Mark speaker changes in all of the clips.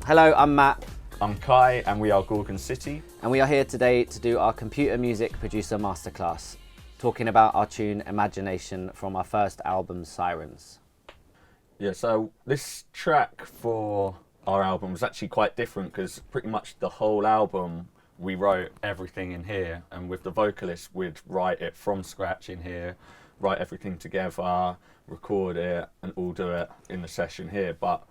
Speaker 1: Hello, I'm Matt,
Speaker 2: I'm Kai, and we are Gorgon City.
Speaker 1: and we are here today to do our computer music producer masterclass, talking about our tune Imagination from our first album, Sirens.
Speaker 2: Yeah, so this track for our album was actually quite different because pretty much the whole album we wrote everything in here, and with the vocalist we'd write it from scratch in here, write everything together, record it, and all do it in the session here. But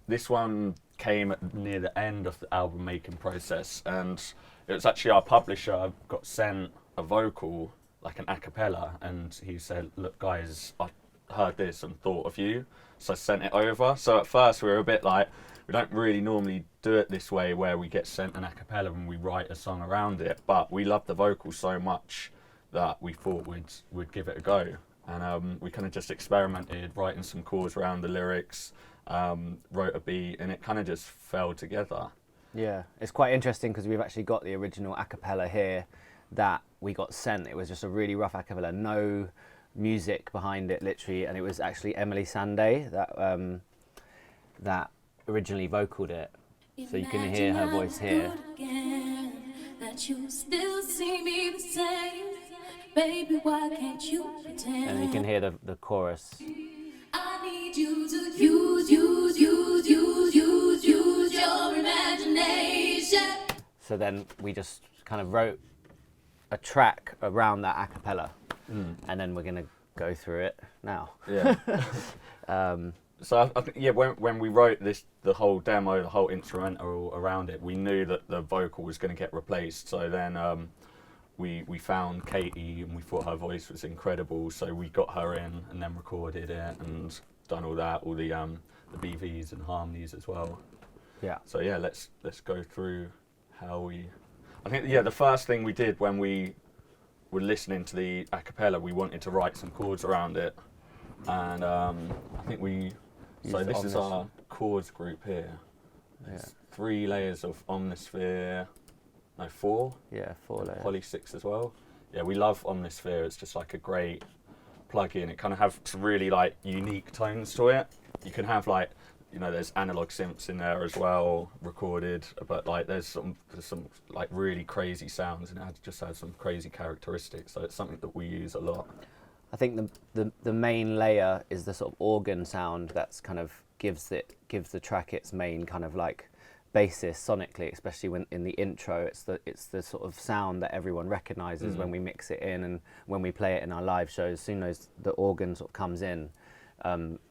Speaker 2: this one came near the end of the album making process, and it was actually our publisher got sent a vocal, like an a cappella, and he said, look guys, I heard this and thought of you, so I sent it over. So at first we were a bit like, we don't really normally do it this way where we get sent an a cappella and we write a song around it, but we loved the vocal so much that we thought we'd give it a go. And we kind of just experimented, writing some chords around the lyrics, wrote a beat, and it kind of just fell together.
Speaker 1: Yeah, it's quite interesting because we've actually got the original a cappella here that we got sent. It was just a really rough a cappella, no music behind it, literally, and it was actually Emily Sandé that originally vocaled it. So you can hear her voice here.
Speaker 3: That you still see me the same. Baby, why can't you pretend?
Speaker 1: And you can hear the chorus.
Speaker 3: I need you to use your imagination.
Speaker 1: So then we just kind of wrote a track around that a cappella, and then we're going to go through it now.
Speaker 2: Yeah. So I think, yeah, when we wrote this, the whole demo, the whole instrumental around it, we knew that the vocal was going to get replaced. So then we found Katie, and we thought her voice was incredible. So we got her in and then recorded it and done all that, all the BVs and harmonies as well.
Speaker 1: Yeah.
Speaker 2: So yeah, let's go through how we. I think the first thing we did when we were listening to the a cappella, we wanted to write some chords around it, and I think we. So this is our chords group here. There's 3 layers of Omnisphere. No, 4.
Speaker 1: Yeah, 4 layers.
Speaker 2: Poly 6 as well. Yeah, we love Omnisphere. It's just like a great plug-in. It kind of has some really like unique tones to it. You can have like, there's analog synths in there as well, recorded, but like there's some like really crazy sounds, and it just has some crazy characteristics. So it's something that we use a lot.
Speaker 1: I think the main layer is the sort of organ sound that's kind of gives the track its main kind of like basis sonically, especially when in the intro. It's the sort of sound that everyone recognises when we mix it in, and when we play it in our live shows. As soon as the organ sort of comes in,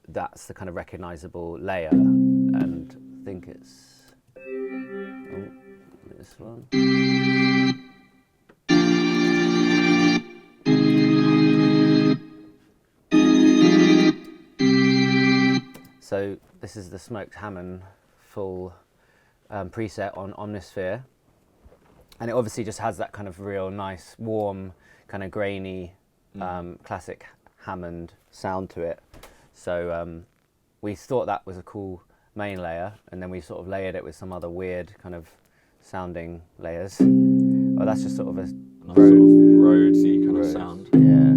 Speaker 1: that's the kind of recognisable layer. And I think it's this one. So this is the Smoked Hammond full preset on Omnisphere, and it obviously just has that kind of real nice, warm, kind of grainy, classic Hammond sound to it. So we thought that was a cool main layer, and then we sort of layered it with some other weird kind of sounding layers. Oh, that's just sort of a
Speaker 2: Nice sort of roadsy kind of sound.
Speaker 1: Yeah.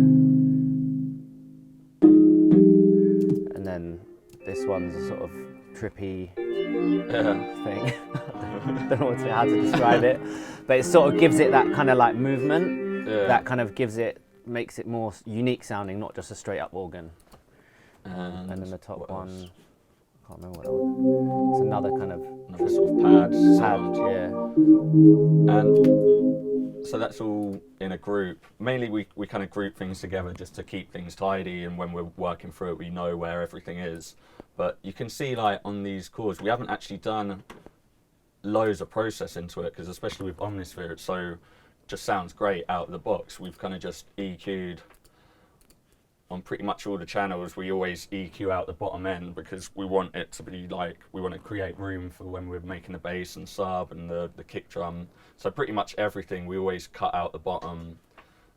Speaker 1: And then this one's a sort of trippy thing. I don't know how to describe it, but it sort of gives it that kind of like movement.
Speaker 2: Yeah.
Speaker 1: That kind of makes it more unique sounding, not just a straight up organ. And then the top one, I can't remember what that was. It's another kind of
Speaker 2: Another sort of pad sound.
Speaker 1: Yeah.
Speaker 2: And so that's all in a group. Mainly we kind of group things together just to keep things tidy, and when we're working through it we know where everything is. But you can see like on these chords we haven't actually done loads of process into it, because especially with Omnisphere it just sounds great out of the box. We've kind of just EQ'd on pretty much all the channels. We always EQ out the bottom end because we want it to be like, we want to create room for when we're making the bass and sub and the kick drum. So pretty much everything we always cut out the bottom,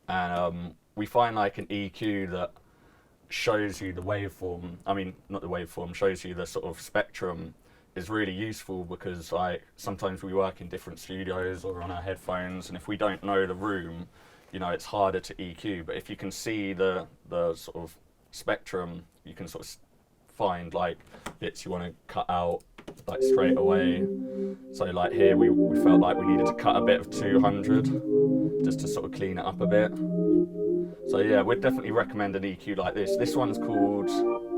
Speaker 2: and we find like an EQ that shows you the waveform, not the waveform, shows you the sort of spectrum, is really useful, because like sometimes we work in different studios or on our headphones, and if we don't know the room, it's harder to EQ. But if you can see the sort of spectrum, you can sort of find like bits you want to cut out like straight away. So like here we felt like we needed to cut a bit of 200 just to sort of clean it up a bit. So yeah, we'd definitely recommend an EQ like this. This one's called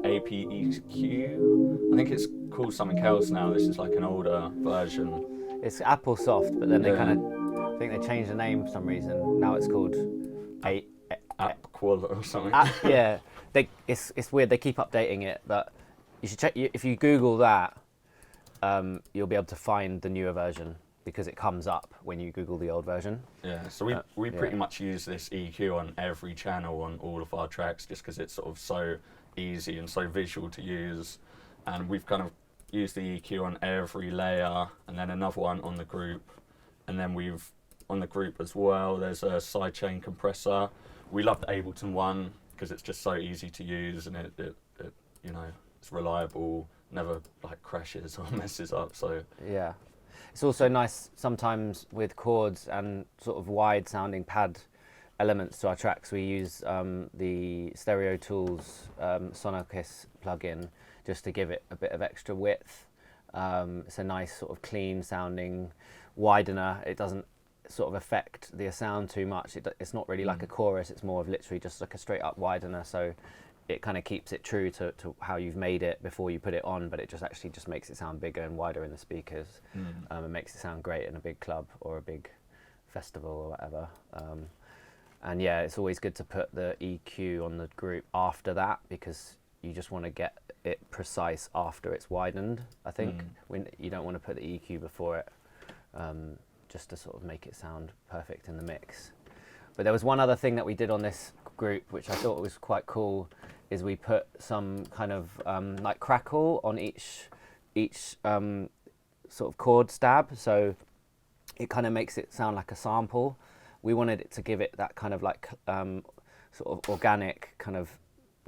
Speaker 2: APEQ. I think it's called something else now. This is like an older version.
Speaker 1: It's Apple Soft, but then they
Speaker 2: Yeah.
Speaker 1: kind of, I think they changed the name for some reason. Now it's called
Speaker 2: App Qual or something.
Speaker 1: yeah. It's weird. They keep updating it, but you should check. If you Google that, you'll be able to find the newer version because it comes up when you Google the old version.
Speaker 2: Yeah, so we pretty much use this EQ on every channel on all of our tracks just because it's sort of so easy and so visual to use. And we've kind of used the EQ on every layer and then another one on the group. And then we've, on the group as well, there's a sidechain compressor. We love the Ableton one because it's just so easy to use and it you know, it's reliable, never like crashes or messes up. So
Speaker 1: Yeah. It's also nice sometimes with chords and sort of wide sounding pad elements to our tracks. We use the Stereo Tools Sonokiss plugin just to give it a bit of extra width. It's a nice sort of clean sounding widener. It doesn't sort of affect the sound too much. It's not really like a chorus. It's more of literally just like a straight up widener. So it kind of keeps it true to how you've made it before you put it on, but it just actually just makes it sound bigger and wider in the speakers. It makes it sound great in a big club or a big festival or whatever. And yeah, it's always good to put the EQ on the group after that because you just want to get it precise after it's widened. I think when you don't want to put the EQ before it, just to sort of make it sound perfect in the mix. But there was one other thing that we did on this group, which I thought was quite cool, is we put some kind of like crackle on each sort of chord stab, so it kind of makes it sound like a sample. We wanted it to give it that kind of like sort of organic kind of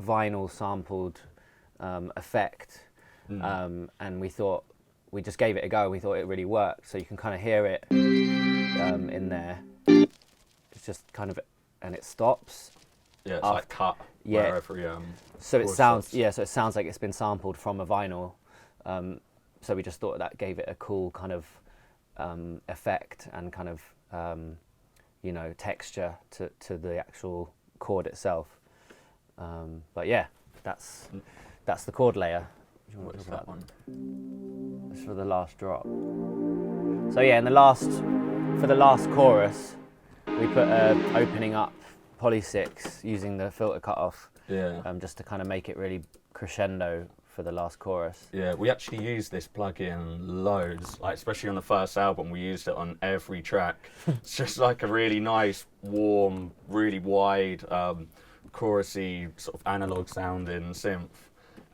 Speaker 1: vinyl sampled effect, and we thought we just gave it a go. We thought it really worked, so you can kind of hear it in there. It's just kind of, and it stops.
Speaker 2: yeah, it's like cut where every
Speaker 1: So it
Speaker 2: chord
Speaker 1: sounds
Speaker 2: stops.
Speaker 1: so it sounds like it's been sampled from a vinyl. So we just thought that gave it a cool kind of effect and kind of you know, texture to the actual chord itself. But yeah, that's the chord layer. Do you want
Speaker 2: What
Speaker 1: to
Speaker 2: is
Speaker 1: talk
Speaker 2: that
Speaker 1: about
Speaker 2: one?
Speaker 1: It's for the last drop. So yeah, for the last chorus, we put opening up poly 6 using the filter cutoff,
Speaker 2: Yeah.
Speaker 1: just to kind of make it really crescendo for the last chorus.
Speaker 2: Yeah, we actually used this plugin loads, like especially on the first album, we used it on every track. It's just like a really nice, warm, really wide, chorusy, sort of analog sounding synth.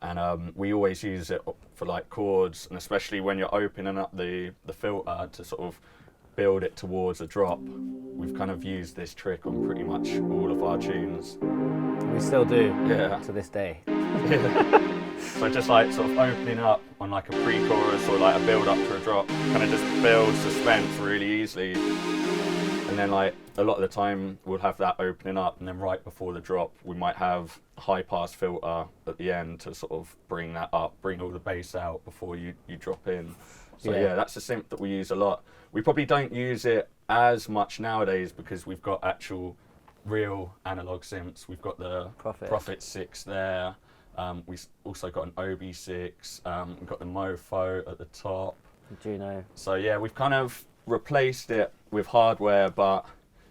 Speaker 2: And we always use it for like chords, and especially when you're opening up the filter to sort of build it towards a drop. We've kind of used this trick on pretty much all of our tunes.
Speaker 1: We still do,
Speaker 2: Yeah.
Speaker 1: to this day.
Speaker 2: So just like sort of opening up on like a pre-chorus or like a build-up to a drop, kind of just builds suspense really easily. And then like a lot of the time we'll have that opening up, and then right before the drop we might have a high-pass filter at the end to sort of bring that up, bring all the bass out before you drop in. So yeah, that's a synth that we use a lot. We probably don't use it as much nowadays because we've got actual real analog synths. We've got the Prophet 6 there. We've also got an OB6. We've got the Mofo at the top.
Speaker 1: Juno.
Speaker 2: So yeah, we've kind of replaced it with hardware, but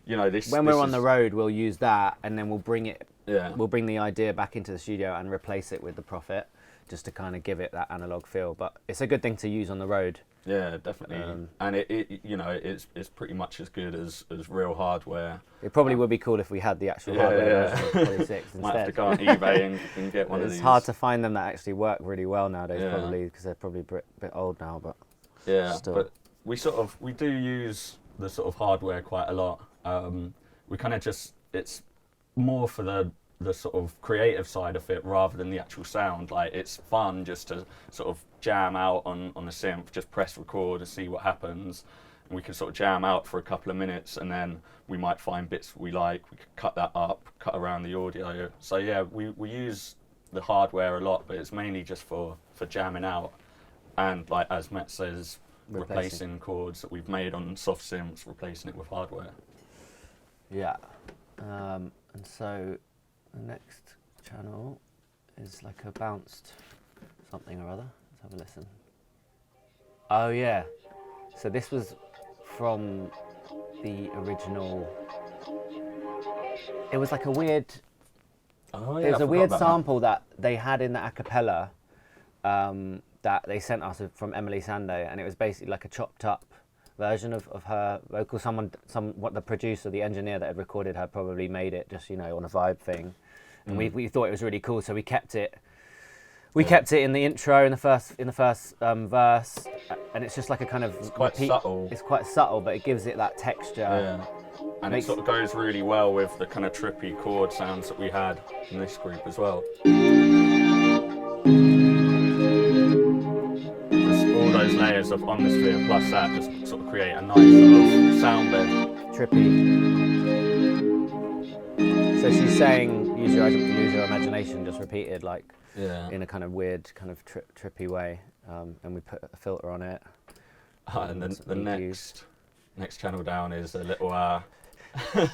Speaker 2: you know this.
Speaker 1: When
Speaker 2: this
Speaker 1: we're on
Speaker 2: is-
Speaker 1: the road, we'll use that, and then we'll bring it.
Speaker 2: Yeah.
Speaker 1: We'll bring the idea back into the studio and replace it with the Prophet, just to kind of give it that analog feel. But it's a good thing to use on the road.
Speaker 2: Yeah, definitely. And it you know it's pretty much as good as real hardware.
Speaker 1: It probably would be cool if we had the actual hardware version of Poly 6
Speaker 2: Might have to
Speaker 1: instead.
Speaker 2: go on eBay and get one of
Speaker 1: It's
Speaker 2: these.
Speaker 1: hard to find them that actually work really well nowadays,
Speaker 2: Yeah.
Speaker 1: probably because they're probably a bit old now. But
Speaker 2: Yeah,
Speaker 1: still.
Speaker 2: but we do use the sort of hardware quite a lot. We kind of just, it's more for the sort of creative side of it rather than the actual sound. Like it's fun just to sort of jam out on the synth, just press record and see what happens. And we can sort of jam out for a couple of minutes, and then we might find bits we like, we could cut that up, cut around the audio. So yeah, we use the hardware a lot, but it's mainly just for jamming out. and like as Matt says,
Speaker 1: Replacing.
Speaker 2: replacing chords that we've made on soft synths, replacing it with hardware.
Speaker 1: Yeah. And so the next channel is like a bounced something or other. Let's have a listen. Oh yeah. So this was from the original. It was like a weird.
Speaker 2: Oh
Speaker 1: It was a weird sample that they had in the acapella that they sent us from Emily Sande, and it was basically like a chopped up version of her vocal. What the producer, the engineer that had recorded her probably made it just, you know, on a vibe thing, and we thought it was really cool, so we kept it. We kept it in the intro, in the first verse, and it's just like a kind of
Speaker 2: quite subtle.
Speaker 1: It's quite subtle, but it gives it that texture.
Speaker 2: Yeah. And it sort of goes really well with the kind of trippy chord sounds that we had in this group as well. Just all those layers of Omnisphere plus that just sort of create a nice sort of sound bed.
Speaker 1: Trippy. So she's saying, use your imagination, just repeated like in a kind of weird, kind of trippy way, and we put a filter on it.
Speaker 2: And then the next channel down is a little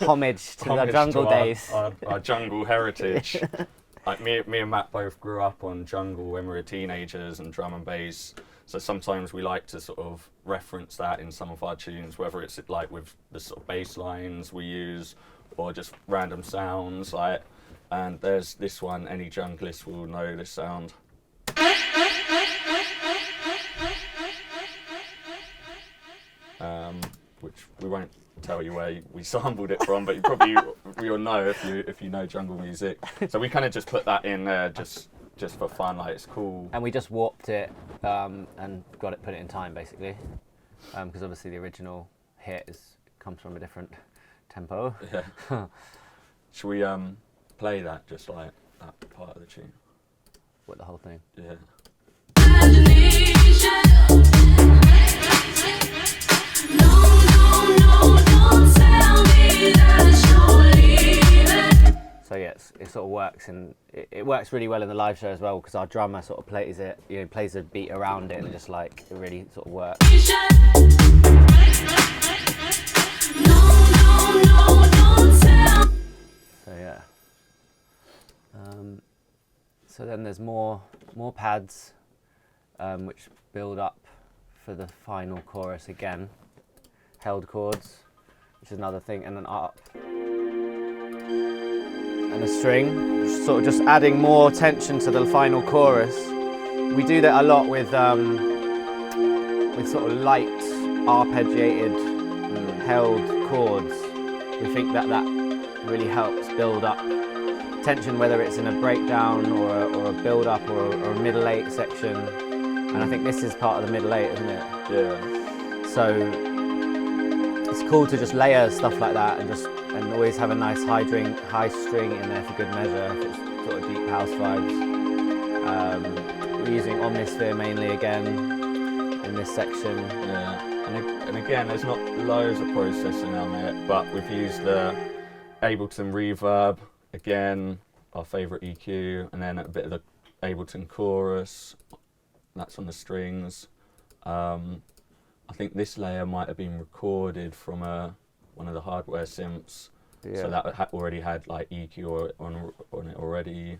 Speaker 1: homage to the jungle days.
Speaker 2: Our jungle heritage. Like me and Matt both grew up on jungle when we were teenagers and drum and bass. So sometimes we like to sort of reference that in some of our tunes, whether it's like with the sort of bass lines we use or just random sounds. Like, and there's this one. Any junglist will know this sound. Which we won't tell you where we sampled it from, but you'll know if you know jungle music. So we kind of just put that in there just for fun, like it's cool.
Speaker 1: And we just warped it and put it in time basically, because obviously the original hit comes from a different tempo.
Speaker 2: Yeah. Should we play that, just like that part of the tune?
Speaker 1: What, the whole thing?
Speaker 2: Yeah.
Speaker 1: So yeah, it sort of works, and it works really well in the live show as well, because our drummer sort of plays it, you know, plays a beat around it, and it just like it really sort of works. So yeah. So then there's more pads, which build up for the final chorus again. Held chords, which is another thing, and an up. And a string, sort of just adding more tension to the final chorus. We do that a lot with sort of light, arpeggiated, held chords. We think that really helps build up tension, whether it's in a breakdown or a build up or a middle eight section. And I think this is part of the middle eight, isn't it?
Speaker 2: Yeah.
Speaker 1: So it's cool to just layer stuff like that and always have a nice high string in there for good measure, if it's sort of deep house vibes. We're using Omnisphere mainly again in this section.
Speaker 2: Yeah, and again, there's not loads of processing on it, but we've used the Ableton reverb, again, our favourite EQ, and then a bit of the Ableton chorus, that's on the strings. I think this layer might have been recorded from one of the hardware synths, so that already had like EQ on it already.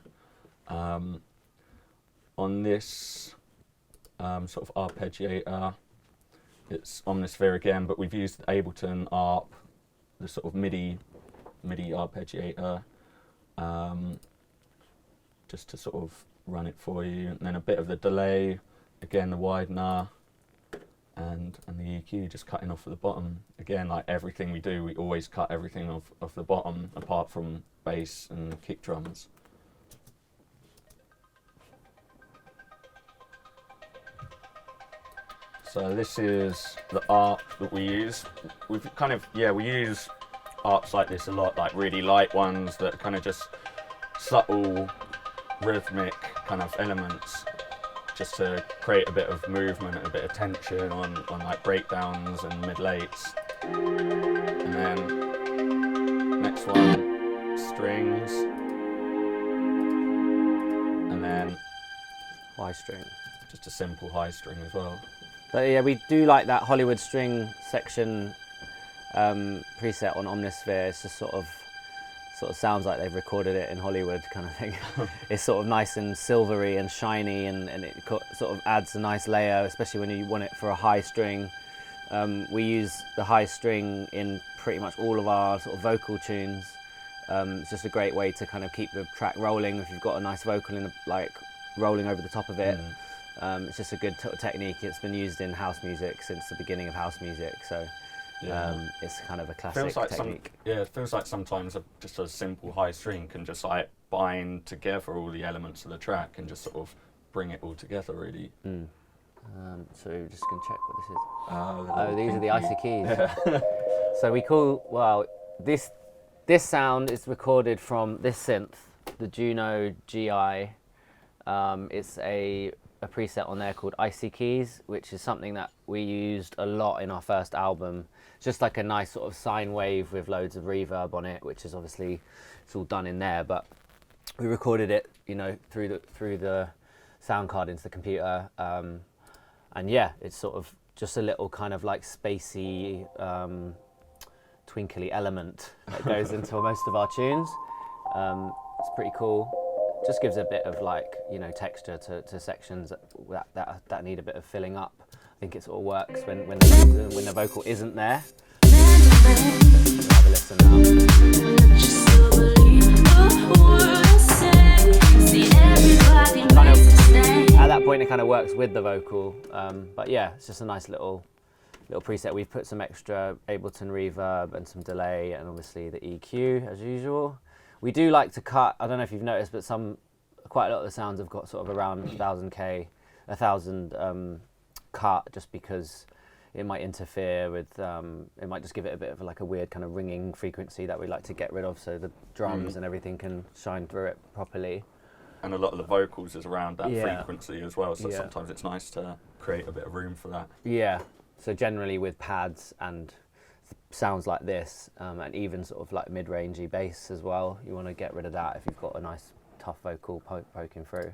Speaker 2: On this sort of arpeggiator, it's Omnisphere again, but we've used Ableton ARP, the sort of MIDI arpeggiator, just to sort of run it for you, and then a bit of the delay, again the widener, and the EQ just cutting off at the bottom. Again, like everything we do, we always cut everything off the bottom, apart from bass and kick drums. So this is the ARP that we use. We use ARPs like this a lot, like really light ones that are kind of just subtle rhythmic kind of elements, just to create a bit of movement and a bit of tension on like breakdowns and mid-lates. And then next one, strings, and then
Speaker 1: Y string.
Speaker 2: just a simple high string as well.
Speaker 1: But yeah, we do like that Hollywood string section preset on Omnisphere. It's just sort of sounds like they've recorded it in Hollywood kind of thing. It's sort of nice and silvery and shiny, and it sort of adds a nice layer, especially when you want it for a high string. We use the high string in pretty much all of our sort of vocal tunes. It's just a great way to kind of keep the track rolling if you've got a nice vocal like rolling over the top of it. It's just a good technique. It's been used in house music since the beginning of house music, so it's kind of a classic technique.
Speaker 2: It feels like sometimes just a simple high string can just like bind together all the elements of the track and just sort of bring it all together, really.
Speaker 1: So we're just going to check what this is. Oh, these are the icy keys. So we call, this sound is recorded from this synth, the Juno GI. It's a preset on there called Icy Keys, which is something that we used a lot in our first album. It's just like a nice sort of sine wave with loads of reverb on it, which is obviously, it's all done in there, but we recorded it, through the sound card into the computer. And yeah, it's sort of just a little kind of like spacey, twinkly element that goes into most of our tunes. It's pretty cool. Just gives a bit of like, texture to sections that need a bit of filling up. I think it sort of works when the vocal isn't there. Have a listen now. At that point, it kind of works with the vocal, but yeah, it's just a nice little preset. We've put some extra Ableton reverb and some delay, and obviously the EQ as usual. We do like to cut. I don't know if you've noticed, but quite a lot of the sounds have got sort of around 1,000 cut, just because it might interfere with. It might just give it a bit of like a weird kind of ringing frequency that we like to get rid of, so the drums and everything can shine through it properly.
Speaker 2: And a lot of the vocals is around that frequency as well, so sometimes it's nice to create a bit of room for that.
Speaker 1: Yeah, so generally with pads and sounds like this, and even sort of like mid-rangey bass as well, you want to get rid of that if you've got a nice tough vocal poking through.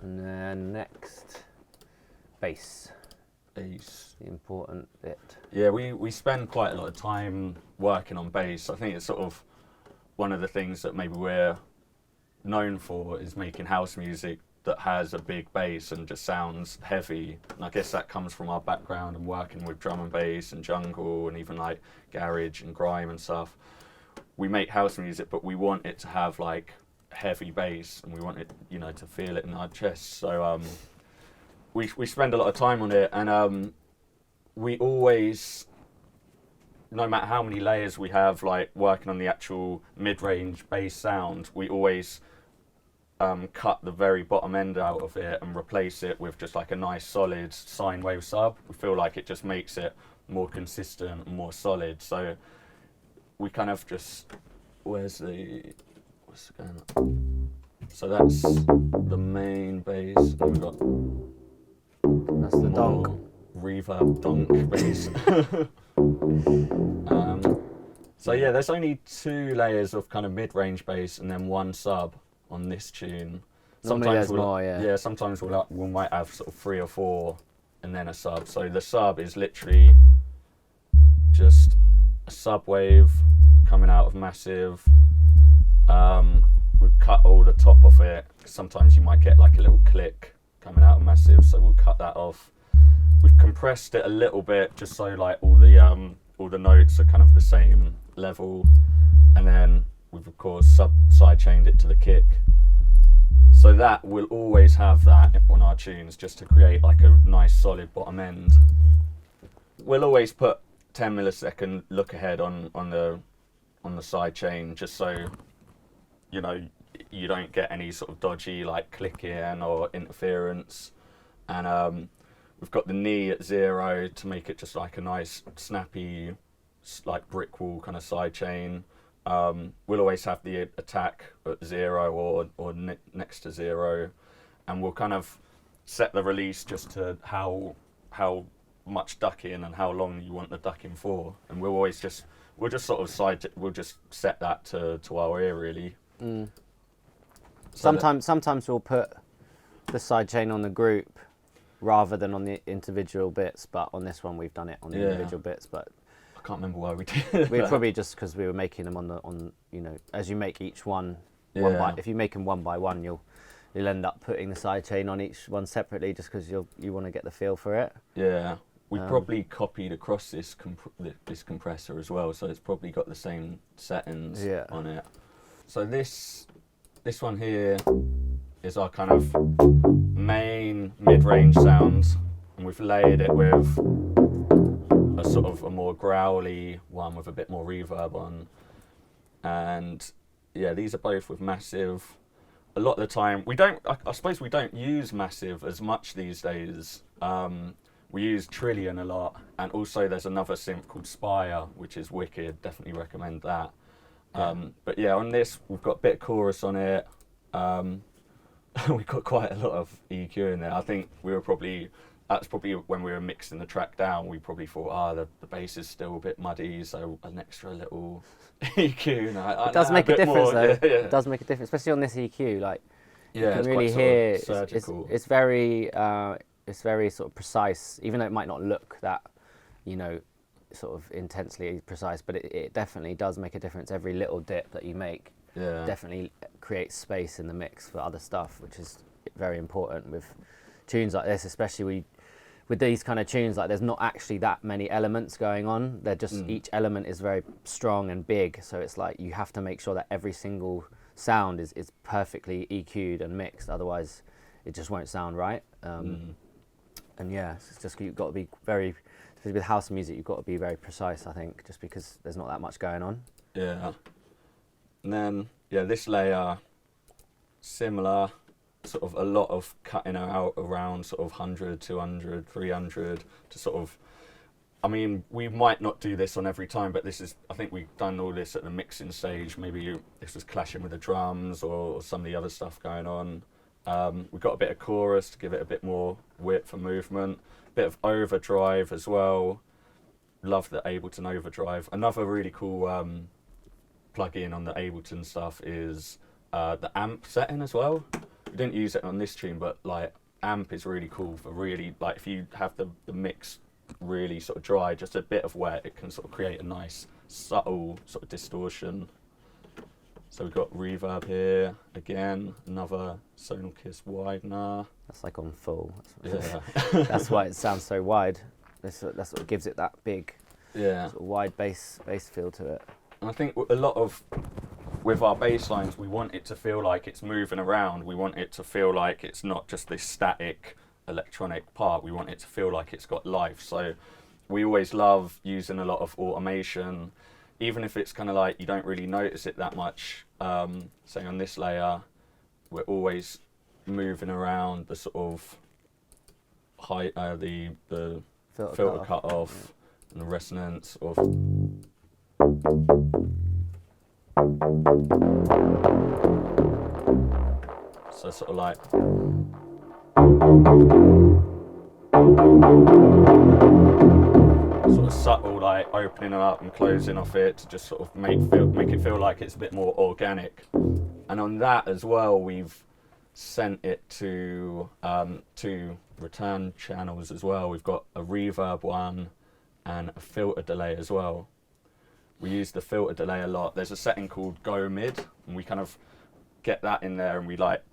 Speaker 1: And then next, bass.
Speaker 2: Bass.
Speaker 1: The important bit.
Speaker 2: Yeah, we spend quite a lot of time working on bass. I think it's sort of one of the things that maybe we're known for is making house music that has a big bass and just sounds heavy. And I guess that comes from our background and working with drum and bass and jungle and even like garage and grime and stuff. We make house music, but we want it to have like heavy bass, and we want it, to feel it in our chest. So we spend a lot of time on it, and we always, no matter how many layers we have, like working on the actual mid-range bass sound, we always cut the very bottom end out of it and replace it with just like a nice solid sine wave sub. We feel like it just makes it more consistent and more solid. So we kind of just, what's going on? So that's the main bass, and we've got
Speaker 1: that's the donk.
Speaker 2: Reverb donk bass. So yeah, there's only 2 layers of kind of mid-range bass and then 1 sub on this tune.
Speaker 1: Sometimes there's more, yeah.
Speaker 2: Yeah, sometimes we might have sort of 3 or 4 and then a sub. So the sub is literally just a sub wave coming out of massive. We've cut all the top off it. Sometimes you might get like a little click coming out of massive, so we'll cut that off. We've compressed it a little bit just so like all the notes are kind of the same level, and then we've of course side chained it to the kick. So that we'll always have that on our tunes, just to create like a nice solid bottom end. We'll always put 10 millisecond look ahead on the side chain, just so you don't get any sort of dodgy like clicking or interference. And we've got the knee at 0 to make it just like a nice snappy like brick wall kind of side chain. We'll always have the attack at 0 or next to 0, and we'll kind of set the release just to how much ducking and how long you want the ducking for, and we'll just set that to our ear really.
Speaker 1: Sometimes we'll put the sidechain on the group rather than on the individual bits, but on this one we've done it on the individual bits. But
Speaker 2: I can't remember why we did.
Speaker 1: we're probably just because we were making them on you know, as you make each one if you make them one by one, you'll end up putting the sidechain on each one separately, just because you want to get the feel for it.
Speaker 2: Yeah. We probably copied across this compressor as well, so it's probably got the same settings on it. So this one here is our kind of main mid-range sounds, and we've layered it with a sort of a more growly one with a bit more reverb on. And yeah, these are both with massive. A lot of the time, I suppose we don't use massive as much these days. We use Trillion a lot, and also there's another synth called Spire, which is wicked. Definitely recommend that. But yeah, on this we've got a bit of chorus on it. We've got quite a lot of EQ in there. I think that's probably when we were mixing the track down. We probably thought, the bass is still a bit muddy, so an extra little EQ.
Speaker 1: It does make a difference, though. It does make a difference, especially on this EQ. Like, you can really hear it's very sort of precise, even though it might not look that, you know, sort of intensely precise, but it definitely does make a difference. Every little dip that you make definitely creates space in the mix for other stuff, which is very important with tunes like this, especially with these kind of tunes. Like, there's not actually that many elements going on. They're just each element is very strong and big, so it's like you have to make sure that every single sound is perfectly EQ'd and mixed, otherwise it just won't sound right. And yeah, it's just, you've got to be very, especially with house music, you've got to be very precise, I think, just because there's not that much going on.
Speaker 2: Yeah. And then, yeah, this layer, similar, sort of a lot of cutting out around sort of 100, 200, 300 to sort of, I mean, we might not do this on every time, but this is, I think we've done all this at the mixing stage. Maybe this was clashing with the drums or some of the other stuff going on. We've got a bit of chorus to give it a bit more width for movement, a bit of overdrive as well. Love the Ableton overdrive. Another really cool plug-in on the Ableton stuff is the amp setting as well. We didn't use it on this tune, but like amp is really cool for really, like, if you have the mix really sort of dry, just a bit of wet, it can sort of create a nice subtle sort of distortion. So we've got reverb here, again, another Sonal Kiss widener.
Speaker 1: That's like on full.
Speaker 2: Yeah.
Speaker 1: That's why it sounds so wide. That's what gives it that big, sort of wide bass feel to it.
Speaker 2: And I think a lot of, with our bass lines, we want it to feel like it's moving around. We want it to feel like it's not just this static electronic part. We want it to feel like it's got life. So we always love using a lot of automation, even if it's kind of like you don't really notice it that much. Say on this layer, we're always moving around the sort of height, the filter cut off, and the resonance of. So sort of like. Sort of subtle, like opening it up and closing off it to just sort of make it feel like it's a bit more organic. And on that as well, we've sent it to two return channels as well. We've got a reverb one and a filter delay as well. We use the filter delay a lot. There's a setting called Go Mid, and we kind of get that in there, and we like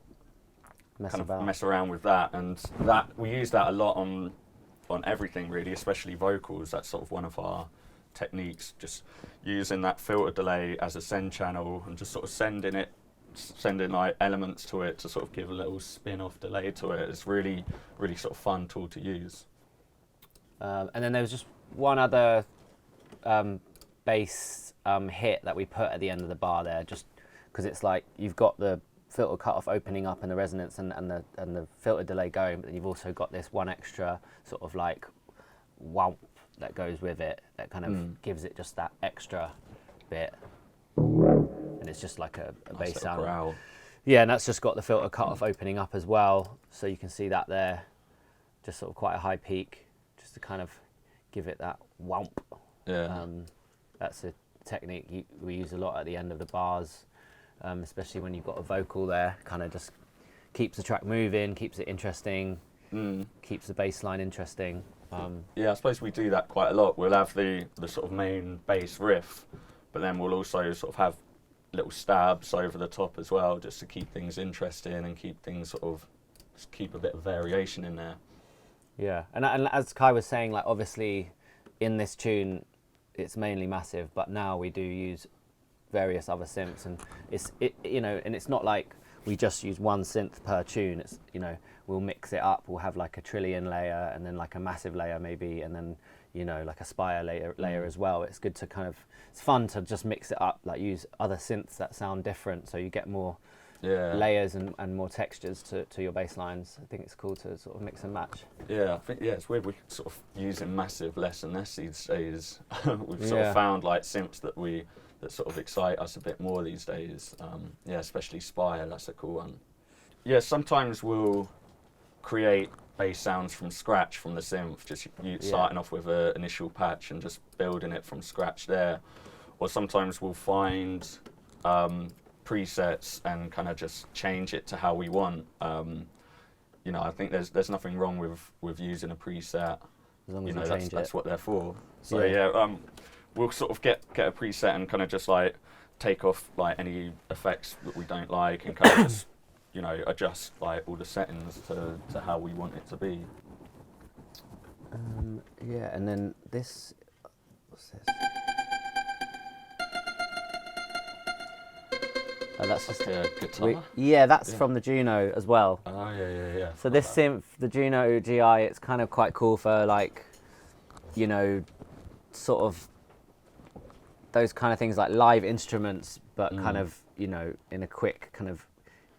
Speaker 2: mess around with that, and that we use that a lot on everything really, especially vocals. That's sort of one of our techniques, just using that filter delay as a send channel and just sort of sending like elements to it to sort of give a little spin-off delay to it. It's really, really sort of fun tool to use.
Speaker 1: And then there was just one other bass hit that we put at the end of the bar there, just because it's like you've got the filter cutoff opening up and the resonance and the filter delay going, but then you've also got this one extra sort of like whomp that goes with it that kind of gives it just that extra bit, and it's just like a
Speaker 2: Nice
Speaker 1: bass sound.
Speaker 2: growl.
Speaker 1: Yeah, and that's just got the filter cutoff opening up as well, so you can see that there, just sort of quite a high peak, just to kind of give it that whomp.
Speaker 2: Yeah.
Speaker 1: That's a technique we use a lot at the end of the bars. Especially when you've got a vocal there, kind of just keeps the track moving, keeps it interesting,
Speaker 2: Mm.
Speaker 1: keeps the bass line interesting.
Speaker 2: Yeah, I suppose we do that quite a lot. We'll have the sort of main bass riff, but then we'll also sort of have little stabs over the top as well, just to keep things interesting and keep things sort of, just keep a bit of variation in there.
Speaker 1: Yeah, and as Kai was saying, like obviously in this tune it's mainly massive, but now we do use various other synths, and it's not like we just use one synth per tune. It's, we'll mix it up. We'll have like a trillion layer, and then like a massive layer maybe, and then like a spire layer as well. It's good to it's fun to just mix it up, like use other synths that sound different, so you get more layers and more textures to your bass lines. I think it's cool to sort of mix and match.
Speaker 2: Yeah, I think it's weird. We're sort of using massive less and less these days. We've sort of found like synths that sort of excite us a bit more these days. Especially Spire. That's a cool one. Yeah, sometimes we'll create bass sounds from scratch from the synth, just starting off with an initial patch and just building it from scratch there. Or sometimes we'll find presets and kind of just change it to how we want. I think there's nothing wrong with using a preset.
Speaker 1: As long as
Speaker 2: that's what they're for. So we'll sort of get a preset and kind of just like take off like any effects that we don't like, and kind of just adjust like all the settings to how we want it to be.
Speaker 1: And then this, what's this? Oh, that's just
Speaker 2: a guitar.
Speaker 1: That's from the Juno as well.
Speaker 2: Oh yeah.
Speaker 1: So this synth, the Juno GI, it's kind of quite cool for like, sort of those kind of things like live instruments, but kind of in a quick kind of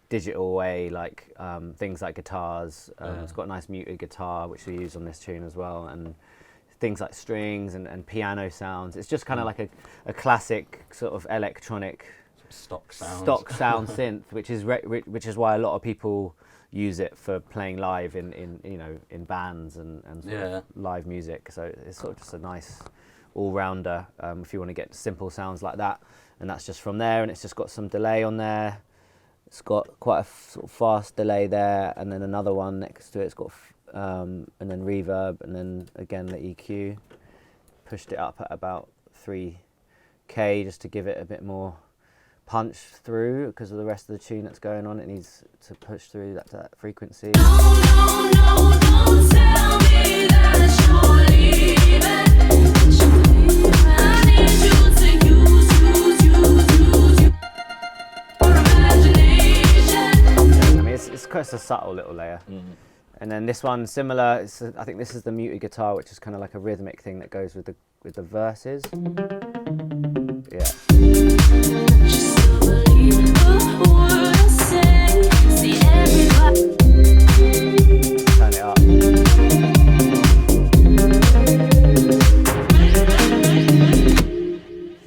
Speaker 1: digital way, like things like guitars. It's got a nice muted guitar which we use on this tune as well, and things like strings and piano sounds. It's just kind of like a classic sort of electronic
Speaker 2: stock sound
Speaker 1: synth, which is why a lot of people use it for playing live in bands and sort of live music. So it's sort of just a nice all-rounder if you want to get simple sounds like that. And that's just from there, and it's just got some delay on there. It's got quite a sort of fast delay there, and then another one next to it. It's got and then reverb, and then again the EQ. Pushed it up at about 3K just to give it a bit more punch through, because of the rest of the tune that's going on. It needs to push through that frequency.
Speaker 3: No, don't tell me that you're leaving. I need you to use your imagination.
Speaker 1: I mean, it's quite a subtle little layer. And then this one, similar. I think this is the muted guitar, which is kind of like a rhythmic thing that goes with the verses. Turn it up.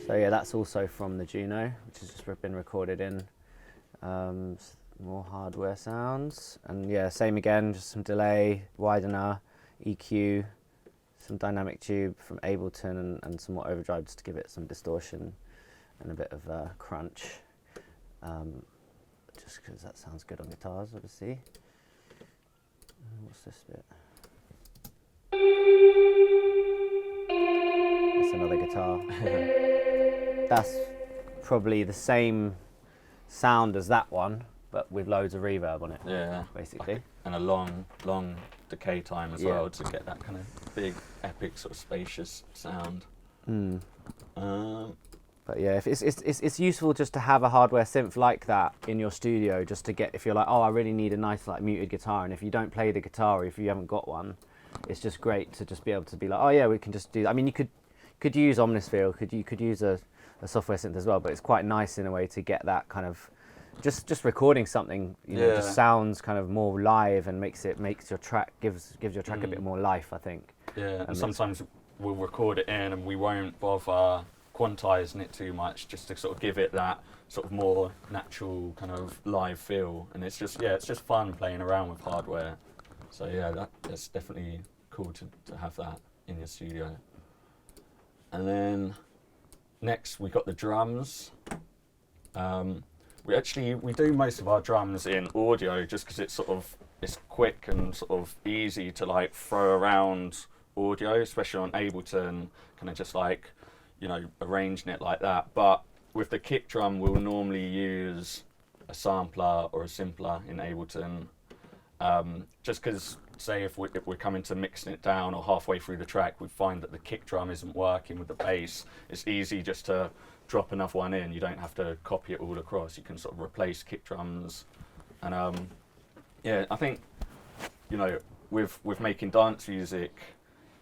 Speaker 1: So that's also from the Juno, which has just been recorded in. More hardware sounds, and same again, just some delay, widener, EQ, some dynamic tube from Ableton, and some more overdrive just to give it some distortion and a bit of crunch, just because that sounds good on guitars, obviously. What's this bit? That's another guitar. That's probably the same sound as that one, but with loads of reverb on it.
Speaker 2: Yeah,
Speaker 1: basically.
Speaker 2: And a long decay time as well to get that kind of big, epic, sort of spacious sound.
Speaker 1: But yeah, it's useful just to have a hardware synth like that in your studio, just to get, if you're like, oh, I really need a nice like muted guitar, and if you don't play the guitar, or if you haven't got one, it's just great to just be able to be like, oh yeah, we can just do that. I mean, you could use Omnisphere, you could use a software synth as well, but it's quite nice in a way to get that kind of just recording something, just sounds kind of more live and makes your track gives your track a bit more life, I think.
Speaker 2: Yeah, and sometimes we'll record it in and we won't bother quantizing it too much, just to sort of give it that sort of more natural kind of live feel. And it's just fun playing around with hardware. So yeah, that's definitely cool to have that in your studio. And then next we got the drums. We do most of our drums in audio just because it's quick and sort of easy to like throw around audio, especially on Ableton, kind of just like, you know, arranging it like that. But with the kick drum, we'll normally use a sampler or a simpler in Ableton, just because, say, if we're coming to mixing it down or halfway through the track, we find that the kick drum isn't working with the bass. It's easy just to drop another one in. You don't have to copy it all across. You can sort of replace kick drums. And yeah, I think, you know, with making dance music,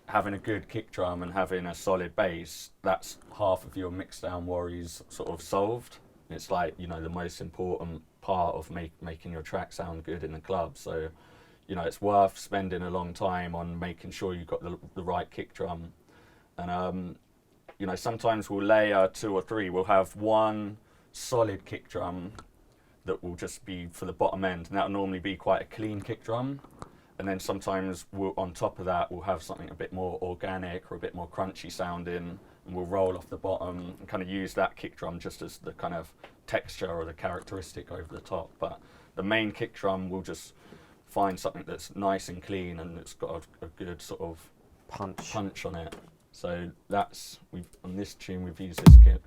Speaker 2: having a good kick drum and having a solid bass, that's half of your mixdown worries sort of solved. It's like, you know, the most important part of making your track sound good in the club. So, you know, it's worth spending a long time on making sure you've got the right kick drum. And you know, sometimes we'll layer 2 or 3. We'll have one solid kick drum that will just be for the bottom end, and that'll normally be quite a clean kick drum. And then sometimes on top of that, we'll have something a bit more organic or a bit more crunchy sounding, and we'll roll off the bottom and kind of use that kick drum just as the kind of texture or the characteristic over the top. But the main kick drum, we'll just find something that's nice and clean and it's got a good sort of punch on it. So on this tune we've used this kit.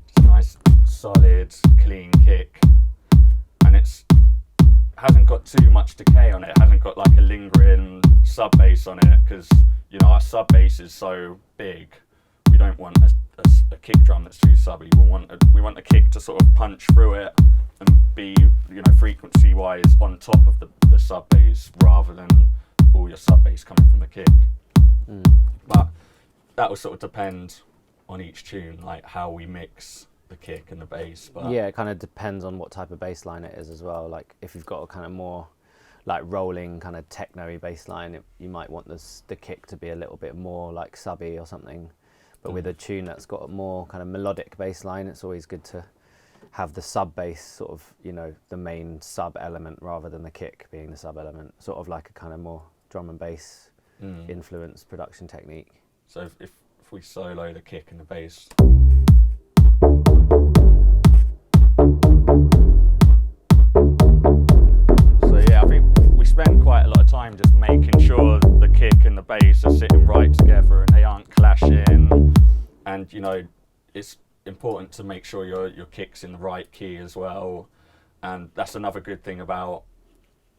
Speaker 2: It's a nice, solid, clean kick, and it hasn't got too much decay on it. It hasn't got like a lingering sub bass on it, because, you know, our sub bass is so big. We don't want a kick drum that's too subby. We want the kick to sort of punch through it and be, you know, frequency wise on top of the sub bass, rather than all your sub bass coming from the kick. But that will sort of depend on each tune, like how we mix the kick and the bass. But
Speaker 1: yeah, it kind of depends on what type of bass line it is as well. Like if you've got a kind of more like rolling kind of techno-y bass line, you might want the kick to be a little bit more like subby or something. But with a tune that's got a more kind of melodic bass line, it's always good to have the sub bass sort of, you know, the main sub element rather than the kick being the sub element, sort of like a kind of more drum and bass influence production technique.
Speaker 2: So if we solo the kick and the bass. So yeah, I think we spend quite a lot of time just making sure the kick and the bass are sitting right together and they aren't clashing. And, you know, it's important to make sure your kick's in the right key as well. And that's another good thing about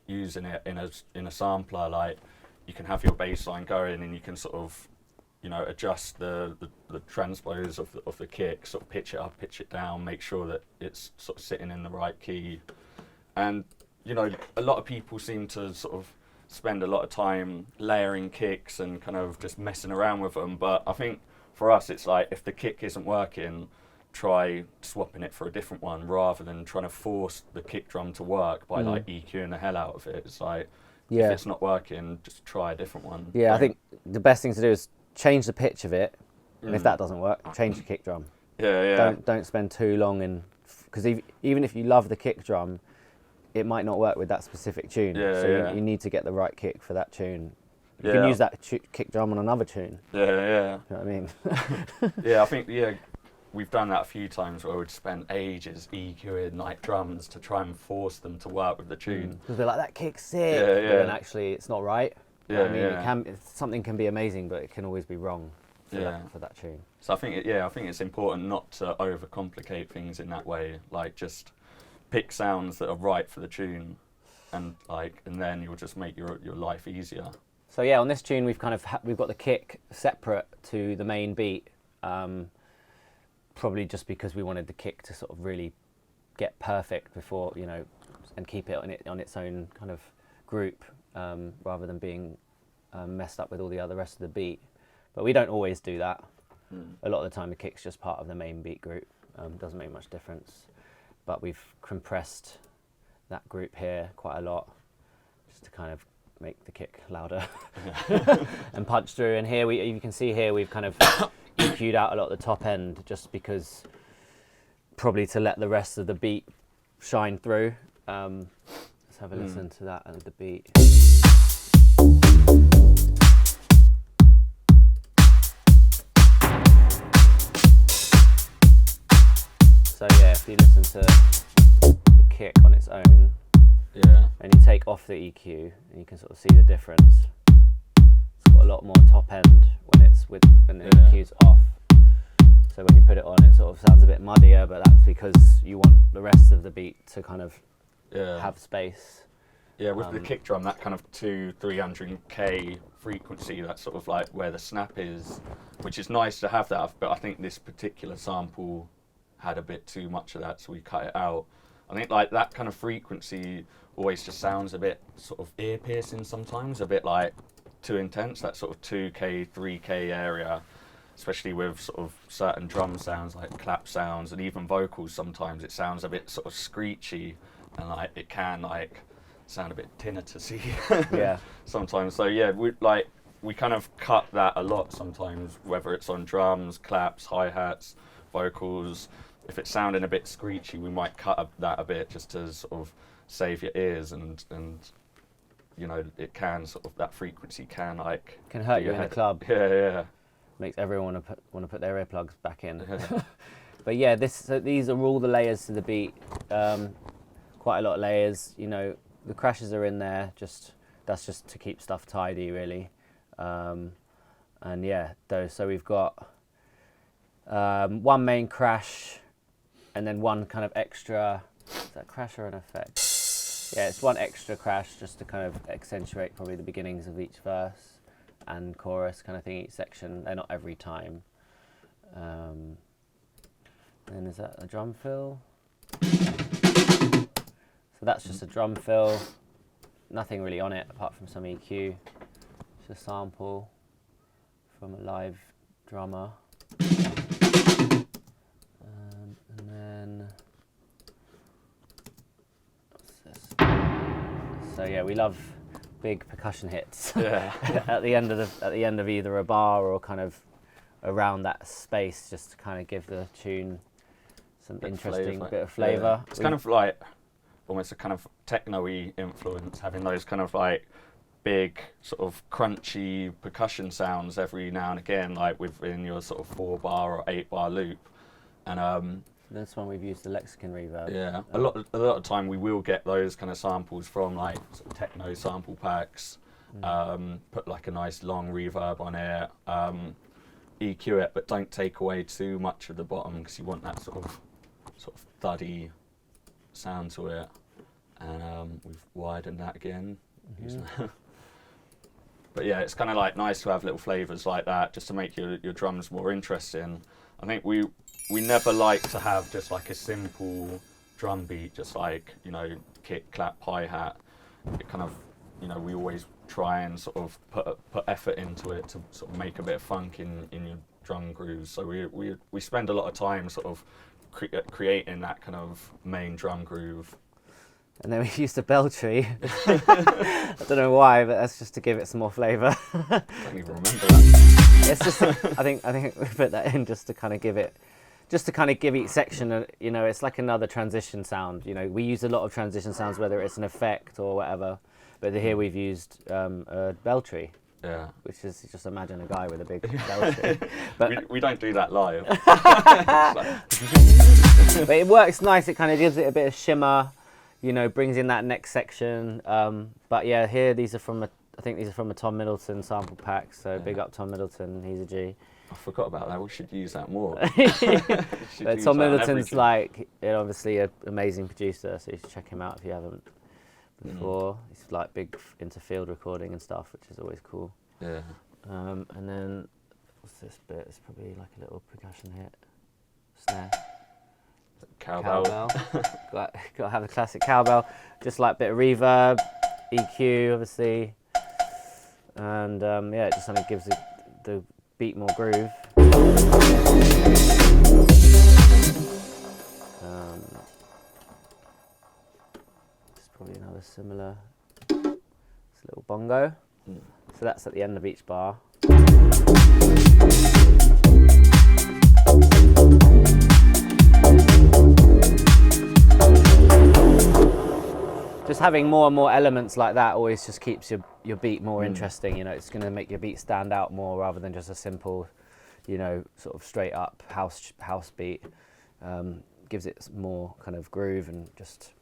Speaker 2: using it in a sampler. Like, you can have your bass line going and you can sort of, you know, adjust the transpose of the kick, sort of pitch it up, pitch it down, make sure that it's sort of sitting in the right key. And, you know, a lot of people seem to sort of spend a lot of time layering kicks and kind of just messing around with them. But I think for us, it's like, if the kick isn't working, try swapping it for a different one, rather than trying to force the kick drum to work by like EQing the hell out of it. It's like, if it's not working, just try a different one.
Speaker 1: Yeah, I think the best thing to do is change the pitch of it, and if that doesn't work, change the kick drum.
Speaker 2: Yeah.
Speaker 1: Don't spend too long in, because even if you love the kick drum, it might not work with that specific tune. You need to get the right kick for that tune. You can use that kick drum on another tune.
Speaker 2: Yeah.
Speaker 1: You know what I mean?
Speaker 2: Yeah, I think we've done that a few times where we'd spend ages EQing like drums to try and force them to work with the tune.
Speaker 1: Because we're like, that kick's sick, but then actually it's not right. You know what I mean? Something can be amazing, but it can always be wrong for that tune.
Speaker 2: So I think it's important not to overcomplicate things in that way. Like, just pick sounds that are right for the tune, and then you'll just make your life easier.
Speaker 1: So yeah, on this tune we've kind of we've got the kick separate to the main beat. Probably just because we wanted the kick to sort of really get perfect before, you know, and keep it on its own kind of group, rather than being messed up with all the rest of the beat. But we don't always do that. A lot of the time the kick's just part of the main beat group. Doesn't make much difference. But we've compressed that group here quite a lot, just to kind of make the kick louder and punch through. And here you can see here we've kind of EQ'd out a lot of the top end, just because probably to let the rest of the beat shine through. Let's have a listen to that and the beat. So yeah, if you listen to the kick on its own,
Speaker 2: Yeah.
Speaker 1: and you take off the EQ, and you can sort of see the difference. It's got a lot more top end when the EQ's off. So when you put it on, it sort of sounds a bit muddier, but that's because you want the rest of the beat to kind of have space.
Speaker 2: Yeah, with the kick drum, that kind of 200-300k frequency, that's sort of like where the snap is, which is nice to have that, but I think this particular sample had a bit too much of that, so we cut it out. I think like that kind of frequency always just sounds a bit sort of ear piercing sometimes, a bit like too intense, that sort of 2k, 3k area, especially with sort of certain drum sounds like clap sounds and even vocals. Sometimes it sounds a bit sort of screechy, and like it can like sound a bit tinnitusy
Speaker 1: Yeah.
Speaker 2: sometimes. So yeah, we kind of cut that a lot sometimes, whether it's on drums, claps, hi-hats, vocals. If it's sounding a bit screechy, we might cut that a bit just to sort of save your ears, and you know, it can sort of, that frequency can like
Speaker 1: Can hurt you in a club.
Speaker 2: Yeah.
Speaker 1: Makes everyone want to put their earplugs back in. But yeah, these are all the layers to the beat. Quite a lot of layers. You know, the crashes are in there. That's just to keep stuff tidy, really. And yeah, those. So we've got one main crash, and then one kind of extra. Is that crash or an effect? Yeah, it's one extra crash just to kind of accentuate probably the beginnings of each verse and chorus kind of thing, each section. They're not every time. And is that a drum fill? So that's just a drum fill. Nothing really on it apart from some EQ. It's a sample from a live drummer. And then what's this? So yeah, we love big percussion hits.
Speaker 2: Yeah.
Speaker 1: at the end of either a bar or kind of around that space, just to kind of give the tune some interesting bit of flavour.
Speaker 2: Yeah. It's kind of like almost a kind of techno-y influence, having those kind of like big sort of crunchy percussion sounds every now and again, like within your sort of 4-bar or 8-bar loop. And
Speaker 1: this one we've used the Lexicon reverb.
Speaker 2: yeah, a lot of time we will get those kind of samples from like sort of techno sample packs. Put like a nice long reverb on it, EQ it, but don't take away too much of the bottom, because you want that sort of thuddy sound to it. And we've widened that again. But yeah, it's kind of like nice to have little flavours like that, just to make your drums more interesting. I think we never like to have just like a simple drum beat, just like, you know, kick, clap, hi-hat. It kind of, you know, we always try and sort of put effort into it to sort of make a bit of funk in your drum grooves. So we spend a lot of time sort of creating that kind of main drum groove.
Speaker 1: And then we used a bell tree. I don't know why, but that's just to give it some more flavour.
Speaker 2: I don't even remember that.
Speaker 1: It's just, I think we put that in just to kind of give each section, you know, it's like another transition sound. You know, we use a lot of transition sounds, whether it's an effect or whatever. But here we've used a bell tree.
Speaker 2: Yeah.
Speaker 1: Which is, just imagine a guy with a big bell tree. But
Speaker 2: we don't do that live.
Speaker 1: But it works nice. It kind of gives it a bit of shimmer. You know, brings in that next section. But yeah, here I think these are from a Tom Middleton sample pack. So big up Tom Middleton. He's a G.
Speaker 2: I forgot about that. We should use that more.
Speaker 1: But Tom Middleton's like, obviously an amazing producer, so you should check him out if you haven't before. He's like big into field recording and stuff, which is always cool.
Speaker 2: Yeah.
Speaker 1: And then what's this bit? It's probably like a little percussion hit, snare.
Speaker 2: Cowbell.
Speaker 1: got to have the classic cowbell. Just like a bit of reverb, EQ, obviously, and yeah, it just kind of gives the beat more groove. It's probably another similar. It's a little bongo. So that's at the end of each bar. Just having more and more elements like that always just keeps your beat more interesting. You know, it's going to make your beat stand out more rather than just a simple, you know, sort of straight up house beat. gives it more kind of groove and just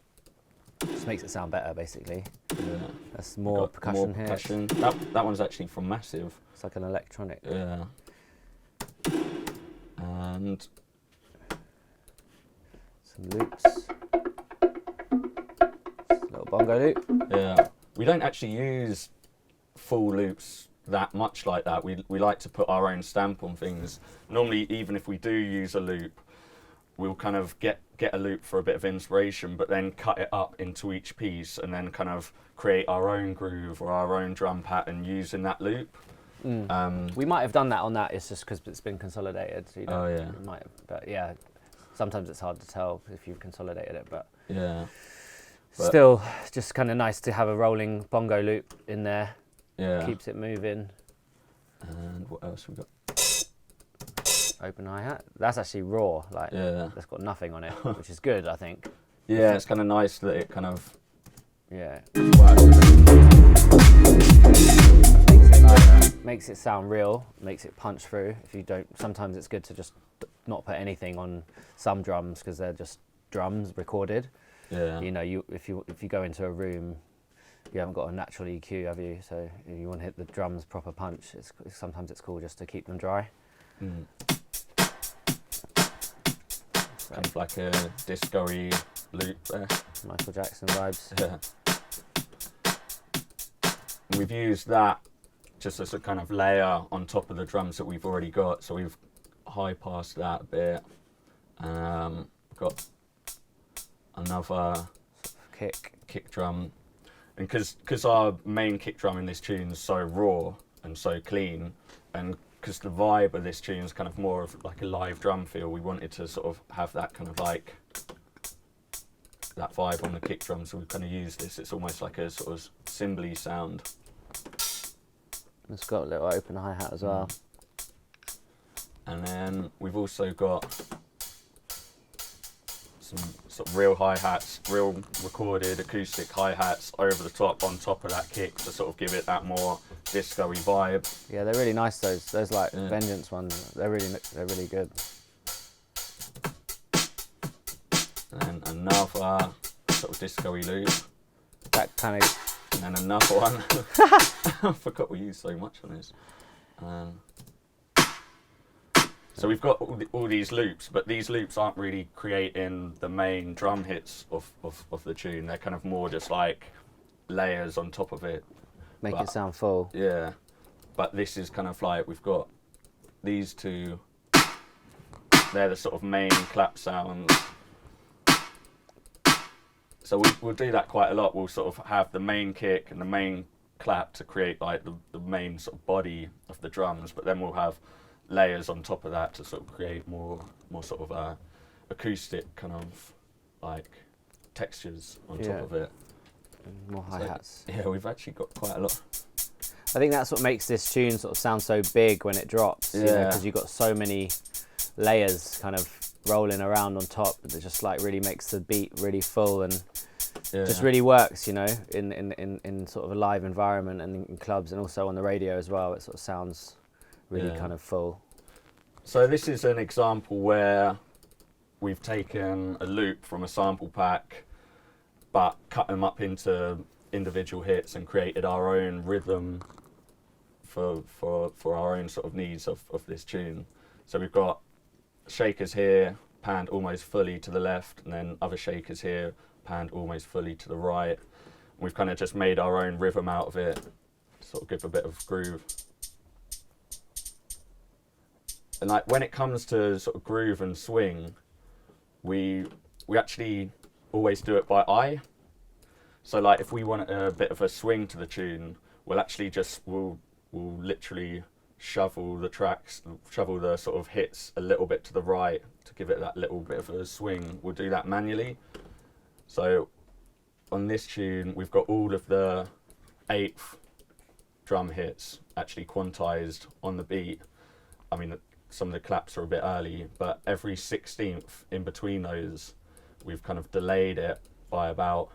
Speaker 1: makes it sound better, basically.
Speaker 2: Yeah.
Speaker 1: There's more percussion here.
Speaker 2: Percussion. That one's actually from Massive.
Speaker 1: It's like an electronic.
Speaker 2: Yeah. And
Speaker 1: some loops. Just a little bongo loop.
Speaker 2: yeah, we don't actually use full loops that much like that. We like to put our own stamp on things. Normally, even if we do use a loop, we'll kind of get a loop for a bit of inspiration, but then cut it up into each piece and then kind of create our own groove or our own drum pattern using that loop.
Speaker 1: We might have done that on that. It's just because it's been consolidated. So
Speaker 2: Oh yeah.
Speaker 1: We might have, but yeah, sometimes it's hard to tell if you've consolidated it. But
Speaker 2: Yeah.
Speaker 1: still, just kind of nice to have a rolling bongo loop in there.
Speaker 2: Yeah.
Speaker 1: Keeps it moving.
Speaker 2: And what else we got?
Speaker 1: Open hi-hat. That's actually raw. Like
Speaker 2: Yeah.
Speaker 1: that's got nothing on it, which is good, I think.
Speaker 2: Yeah, it's kind of nice that it kind of
Speaker 1: Yeah. Makes it sound real, makes it punch through. If you don't, sometimes it's good to just not put anything on some drums because they're just drums recorded.
Speaker 2: Yeah.
Speaker 1: You know, if you go into a room, you haven't got a natural EQ, have you? So if you want to hit the drums proper punch, sometimes it's cool just to keep them dry.
Speaker 2: Mm. Kind of like a disco-y loop there.
Speaker 1: Michael Jackson vibes.
Speaker 2: Yeah. And we've used that just as a kind of layer on top of the drums that we've already got. So we've high-passed that a bit. We've got another kick drum. And because our main kick drum in this tune is so raw and so clean, and because the vibe of this tune is kind of more of like a live drum feel, we wanted to sort of have that kind of like that vibe on the kick drum, so we kind of use this. It's almost like a sort of cymbally sound.
Speaker 1: It's got a little open hi-hat as well.
Speaker 2: And then we've also got some sort of real hi-hats, real recorded acoustic hi-hats over the top, on top of that kick, to sort of give it that more disco-y vibe.
Speaker 1: Yeah, they're really nice. Those like Vengeance ones. They're really good.
Speaker 2: And then another sort of disco-y loop.
Speaker 1: That kind of.
Speaker 2: And then another one. I forgot we used so much on this. So we've got all these loops, but these loops aren't really creating the main drum hits of the tune. They're kind of more just like layers on top of it.
Speaker 1: Make it sound full.
Speaker 2: Yeah. But this is kind of like, we've got these two. They're the sort of main clap sounds. So we'll do that quite a lot. We'll sort of have the main kick and the main clap to create like the main sort of body of the drums, but then we'll have layers on top of that to sort of create more sort of acoustic kind of like textures on top of it.
Speaker 1: And more hi-hats.
Speaker 2: So, yeah, we've actually got quite a lot.
Speaker 1: I think that's what makes this tune sort of sound so big when it drops.
Speaker 2: Yeah.
Speaker 1: Because you've got so many layers kind of rolling around on top. It just like really makes the beat really full and just really works, you know, in sort of a live environment and in clubs and also on the radio as well. It sort of sounds really kind of full.
Speaker 2: So this is an example where we've taken a loop from a sample pack but cut them up into individual hits and created our own rhythm for our own sort of needs of this tune. So we've got shakers here panned almost fully to the left, and then other shakers here panned almost fully to the right. We've kind of just made our own rhythm out of it, sort of give a bit of groove. And like when it comes to sort of groove and swing, we actually always do it by eye. So like if we want a bit of a swing to the tune, we'll actually just we'll literally shuffle the sort of hits a little bit to the right to give it that little bit of a swing. We'll do that manually. So on this tune, we've got all of the 8th drum hits actually quantized on the beat. I mean, some of the claps are a bit early, but every 16th in between those, we've kind of delayed it by about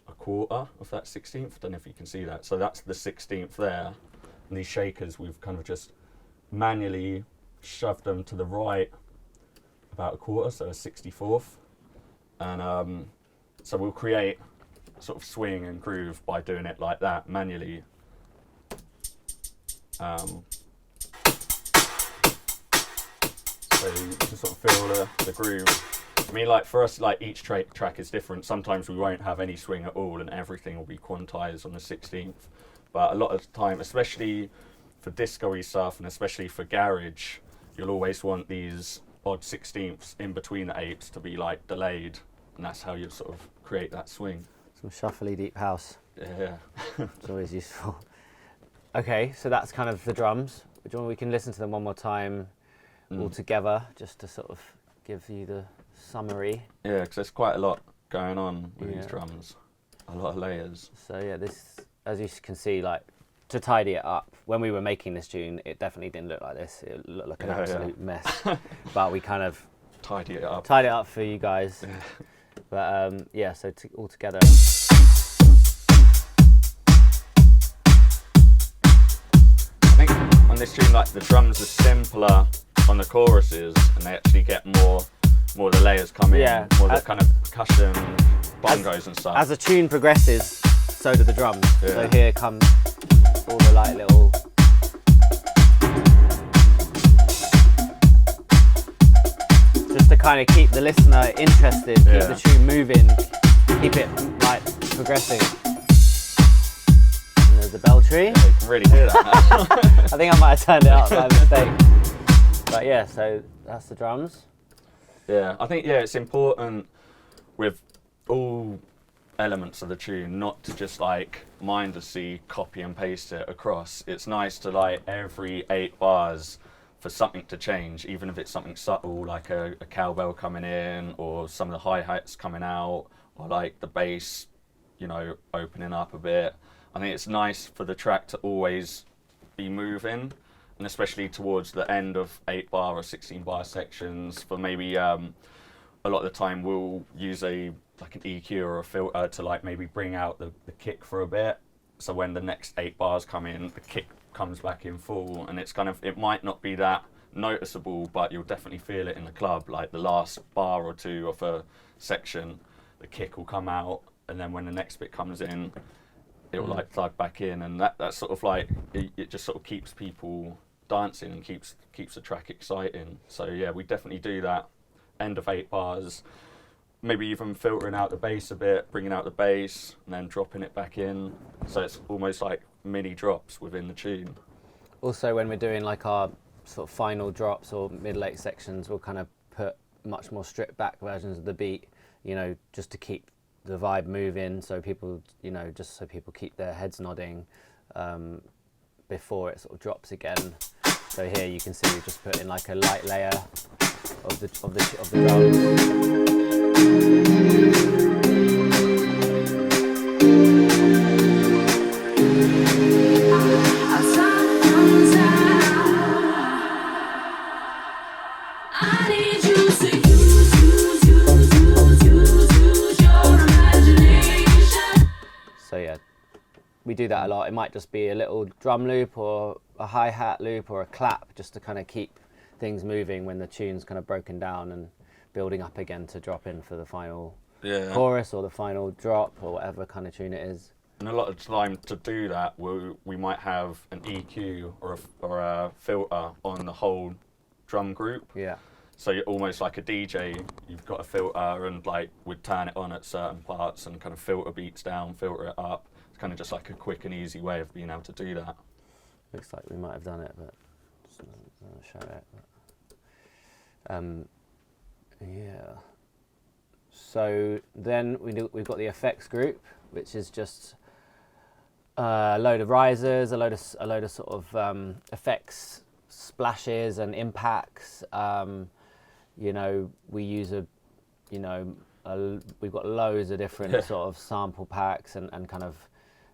Speaker 2: a quarter of that 16th. I don't know if you can see that. So that's the 16th there. And these shakers, we've kind of just manually shoved them to the right about a quarter, so a 64th. And so we'll create sort of swing and groove by doing it like that manually. So you can sort of feel the groove. I mean, like for us, like each track is different. Sometimes we won't have any swing at all and everything will be quantized on the 16th. But a lot of the time, especially for disco-y stuff and especially for garage, you'll always want these odd 16ths in between the 8ths to be like delayed. And that's how you sort of create that swing.
Speaker 1: Some shuffly deep house.
Speaker 2: Yeah.
Speaker 1: It's always useful. Okay, so that's kind of the drums. Do you want, we can listen to them one more time all together, just to sort of give you the summary.
Speaker 2: Yeah, because there's quite a lot going on with these drums. A lot of layers.
Speaker 1: So yeah, this, as you can see, like, to tidy it up, when we were making this tune, it definitely didn't look like this. It looked like an absolute mess. But we kind of
Speaker 2: tidied it up
Speaker 1: for you guys. But yeah, so all together.
Speaker 2: I think on this tune, like, the drums are simpler on the choruses, and they actually get more of the layers come in, more the kind of percussion, bongos and stuff.
Speaker 1: As the tune progresses, so do the drums. So here comes all the like little. Just to kind of keep the listener interested, keep the tune moving, keep it like progressing. And there's the bell tree.
Speaker 2: Yeah, you can really hear that.
Speaker 1: I think I might have turned it up by mistake. But yeah, so that's the drums.
Speaker 2: Yeah, I think it's important with all elements of the tune not to just like mindlessly copy and paste it across. It's nice to like every 8 bars for something to change, even if it's something subtle like a cowbell coming in or some of the hi-hats coming out or like the bass, you know, opening up a bit. I think it's nice for the track to always be moving, and especially towards the end of 8 bar or 16 bar sections. For maybe a lot of the time we'll use like an EQ or a filter to like maybe bring out the kick for a bit. So when the next 8 bars come in, the kick comes back in full, and it's kind of, it might not be that noticeable, but you'll definitely feel it in the club. Like the last bar or 2 of a section, the kick will come out, and then when the next bit comes in, it will like plug back in, and that's sort of like it just sort of keeps people dancing and keeps the track exciting. So yeah, we definitely do that. End of 8 bars, maybe even filtering out the bass a bit, bringing out the bass, and then dropping it back in. So it's almost like mini drops within the tune.
Speaker 1: Also, when we're doing like our sort of final drops or mid-late sections, we'll kind of put much more stripped back versions of the beat, you know, just to keep the vibe moving, so people, you know, just so people keep their heads nodding before it sort of drops again. So here you can see we just put in like a light layer of the drums. So yeah, we do that a lot. It might just be a little drum loop or a hi-hat loop or a clap, just to kind of keep things moving when the tune's kind of broken down and building up again to drop in for the final chorus or the final drop or whatever kind of tune it is.
Speaker 2: And a lot of time to do that, we might have an EQ or a filter on the whole drum group.
Speaker 1: Yeah.
Speaker 2: So you're almost like a DJ, you've got a filter and like we'd turn it on at certain parts and kind of filter beats down, filter it up. It's kind of just like a quick and easy way of being able to do that.
Speaker 1: Looks like we might have done it, but just not show it. Yeah. So then we've got the effects group, which is just a load of risers, a load of sort of effects, splashes and impacts. You know, we use we've got loads of different sort of sample packs and kind of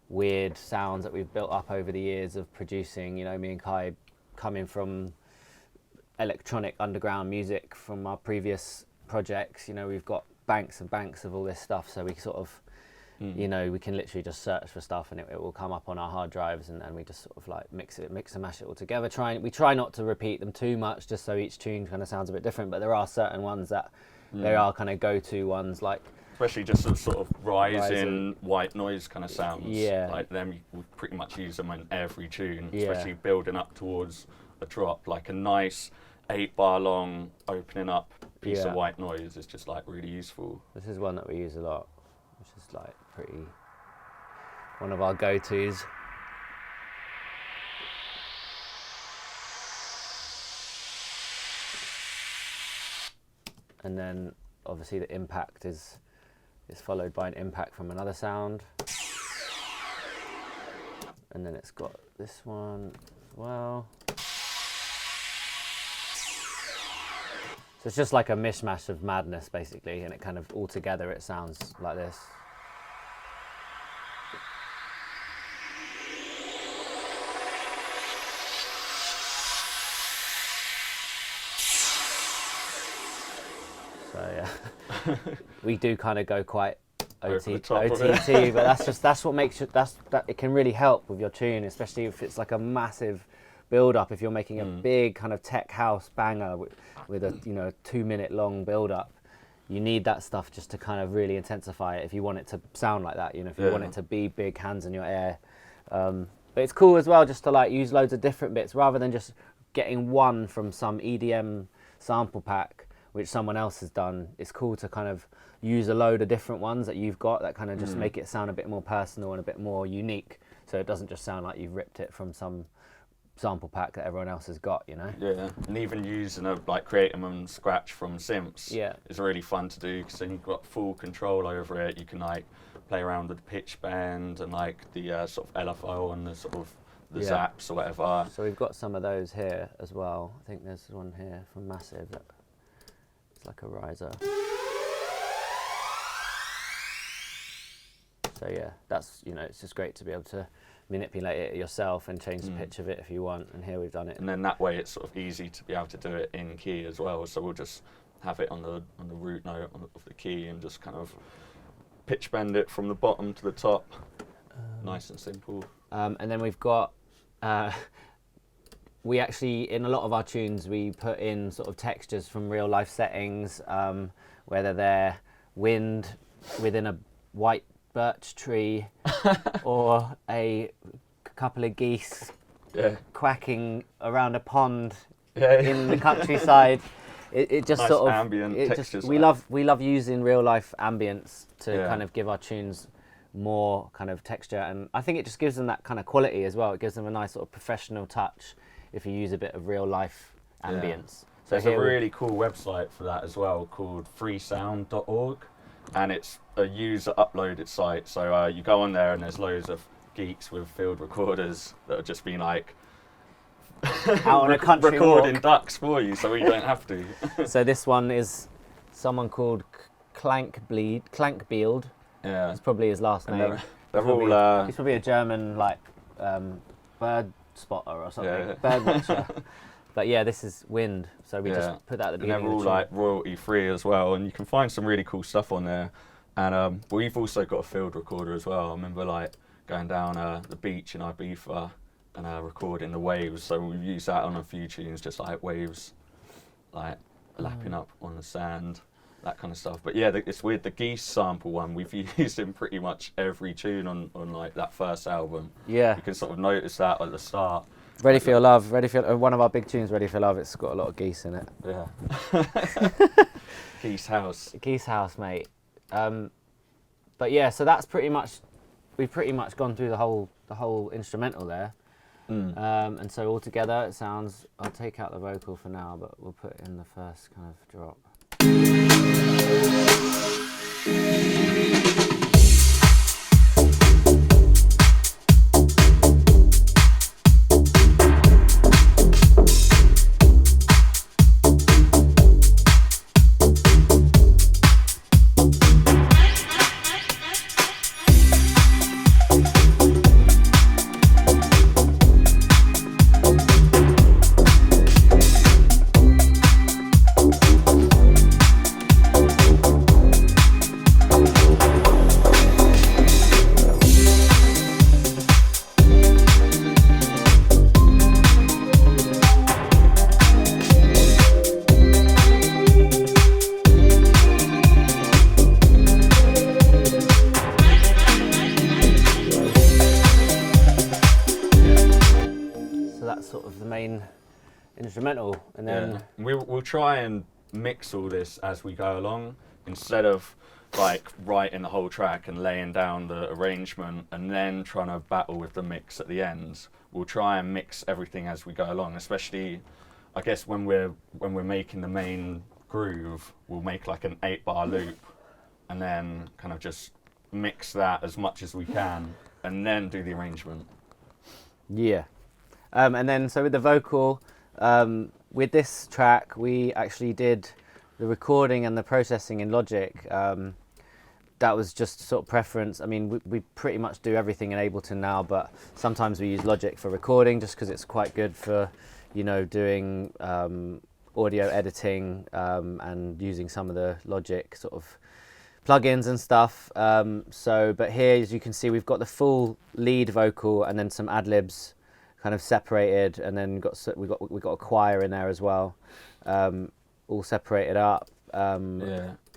Speaker 1: weird sounds that we've built up over the years of producing. You know, me and Kai coming from electronic underground music from our previous projects. You know, we've got banks and banks of all this stuff, so we sort of, you know, we can literally just search for stuff and it will come up on our hard drives, and we just sort of like mix and mash it all together. We try not to repeat them too much, just so each tune kind of sounds a bit different, but there are certain ones that they are kind of go-to ones, like
Speaker 2: Especially just sort of rising
Speaker 1: Rising.
Speaker 2: white noise kind of sounds.
Speaker 1: Yeah.
Speaker 2: Like them, you would pretty much use them in every tune,
Speaker 1: Yeah.
Speaker 2: especially building up towards a drop. Like a nice 8-bar long opening up piece
Speaker 1: Yeah.
Speaker 2: of white noise is just like really useful.
Speaker 1: this is one that we use a lot, which is like pretty one of our go-tos. And then obviously the impact is followed by an impact from another sound. And then it's got this one as well. So it's just like a mishmash of madness basically, and it kind of all together it sounds like this. So yeah, we do kind of go quite
Speaker 2: Over the top of
Speaker 1: OTT,
Speaker 2: it.
Speaker 1: but that's what makes it, that it can really help with your tune, especially if it's like a massive build up. If you're making a big kind of tech house banger with a 2-minute long build up, you need that stuff just to kind of really intensify it. If you want it to sound like that, if you want it to be big hands in your air. But it's cool as well just to like use loads of different bits rather than just getting one from some EDM sample pack which someone else has done. It's cool to kind of use a load of different ones that you've got that kind of just make it sound a bit more personal and a bit more unique, so it doesn't just sound like you've ripped it from some sample pack that everyone else has got,
Speaker 2: Yeah, and even using creating them from scratch from synths is really fun to do, because then you've got full control over it. You can like play around with the pitch bend and like the sort of LFO and the sort of the zaps or whatever.
Speaker 1: So we've got some of those here as well. I think there's one here from Massive that it's like a riser. So yeah, that's it's just great to be able to manipulate it yourself and change the pitch of it if you want. And here we've done it.
Speaker 2: And then that way it's sort of easy to be able to do it in key as well. So we'll just have it on the root note of the key and just kind of pitch bend it from the bottom to the top. Nice and simple.
Speaker 1: And then we've got we actually, in a lot of our tunes, we put in sort of textures from real life settings, whether they're wind within a white birch tree or a couple of geese quacking around a pond in the countryside. It just
Speaker 2: Nice
Speaker 1: sort of
Speaker 2: ambient textures.
Speaker 1: we love using real life ambience to kind of give our tunes more kind of texture, and I think it just gives them that kind of quality as well. It gives them a nice sort of professional touch if you use a bit of real life ambience.
Speaker 2: So there's a really cool website for that as well called freesound.org, and it's a user uploaded site. So you go on there and there's loads of geeks with field recorders that have just been like
Speaker 1: out on a country
Speaker 2: recording
Speaker 1: walk.
Speaker 2: ducks for you, so you don't have to.
Speaker 1: So this one is someone called Clankbeeld.
Speaker 2: Yeah,
Speaker 1: That's probably his last
Speaker 2: and
Speaker 1: name.
Speaker 2: they're
Speaker 1: Probably-
Speaker 2: all
Speaker 1: he's probably a German bird spotter or something,
Speaker 2: Yeah.
Speaker 1: bird watcher. But yeah, this is wind, so we
Speaker 2: Yeah.
Speaker 1: just put that at the
Speaker 2: and
Speaker 1: beginning.
Speaker 2: they're all
Speaker 1: of the tune.
Speaker 2: like royalty free as well, and you can find some really cool stuff on there. And we've also got a field recorder as well. I remember like going down the beach in Ibiza and recording the waves. So we've used that on a few tunes, just like waves, like lapping up on the sand, that kind of stuff. But yeah, it's weird. The geese sample one we've used in pretty much every tune on like that first album.
Speaker 1: Yeah.
Speaker 2: You can sort of notice that at the start.
Speaker 1: Ready for Your Love, one of our big tunes, Ready for Your Love. It's got a lot of geese in it.
Speaker 2: Yeah. Geese house.
Speaker 1: Geese house, mate. But yeah, so that's we've pretty much gone through the whole instrumental there. And so all together it sounds, I'll take out the vocal for now, but we'll put in the first kind of drop. main instrumental, and then
Speaker 2: we'll try and mix all this as we go along, instead of like writing the whole track and laying down the arrangement and then trying to battle with the mix at the end. We'll try and mix everything as we go along, especially I guess when we're making the main groove, we'll make like an 8-bar loop and then kind of just mix that as much as we can and then do the arrangement.
Speaker 1: Yeah. And then so with the vocal, with this track we actually did the recording and the processing in Logic. That was just sort of preference. I mean, we pretty much do everything in Ableton now, but sometimes we use Logic for recording just because it's quite good for, you know, doing audio editing and using some of the Logic sort of plugins and stuff. But here, as you can see, we've got the full lead vocal and then some ad-libs kind of separated, and then we got a choir in there as well, all separated up.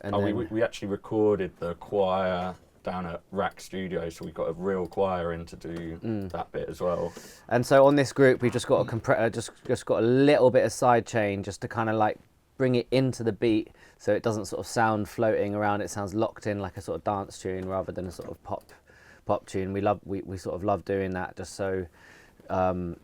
Speaker 1: And
Speaker 2: we actually recorded the choir down at Rack Studio, so we got a real choir in to do that bit as well.
Speaker 1: And so on this group, we've just got a just got a little bit of side chain just to kind of like bring it into the beat, so it doesn't sort of sound floating around. It sounds locked in like a sort of dance tune rather than a sort of pop tune. We sort of love doing that, just so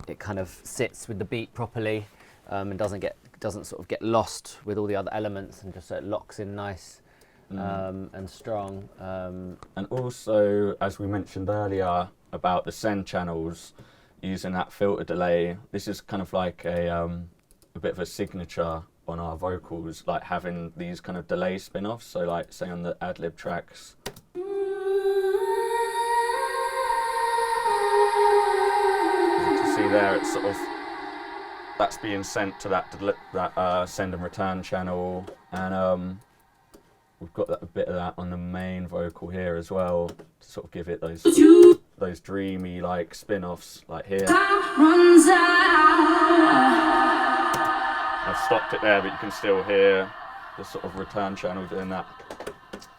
Speaker 1: it kind of sits with the beat properly and doesn't sort of get lost with all the other elements, and just so it locks in nice and strong.
Speaker 2: And also, as we mentioned earlier about the send channels, using that filter delay, this is kind of like a bit of a signature on our vocals, like having these kind of delay spin-offs. So like say on the ad-lib tracks, you can see there it's sort of, that's being sent to that send and return channel, and we've got a bit of that on the main vocal here as well, to sort of give it those dreamy like spin-offs, like here. I've stopped it there, but you can still hear the sort of return channel doing that.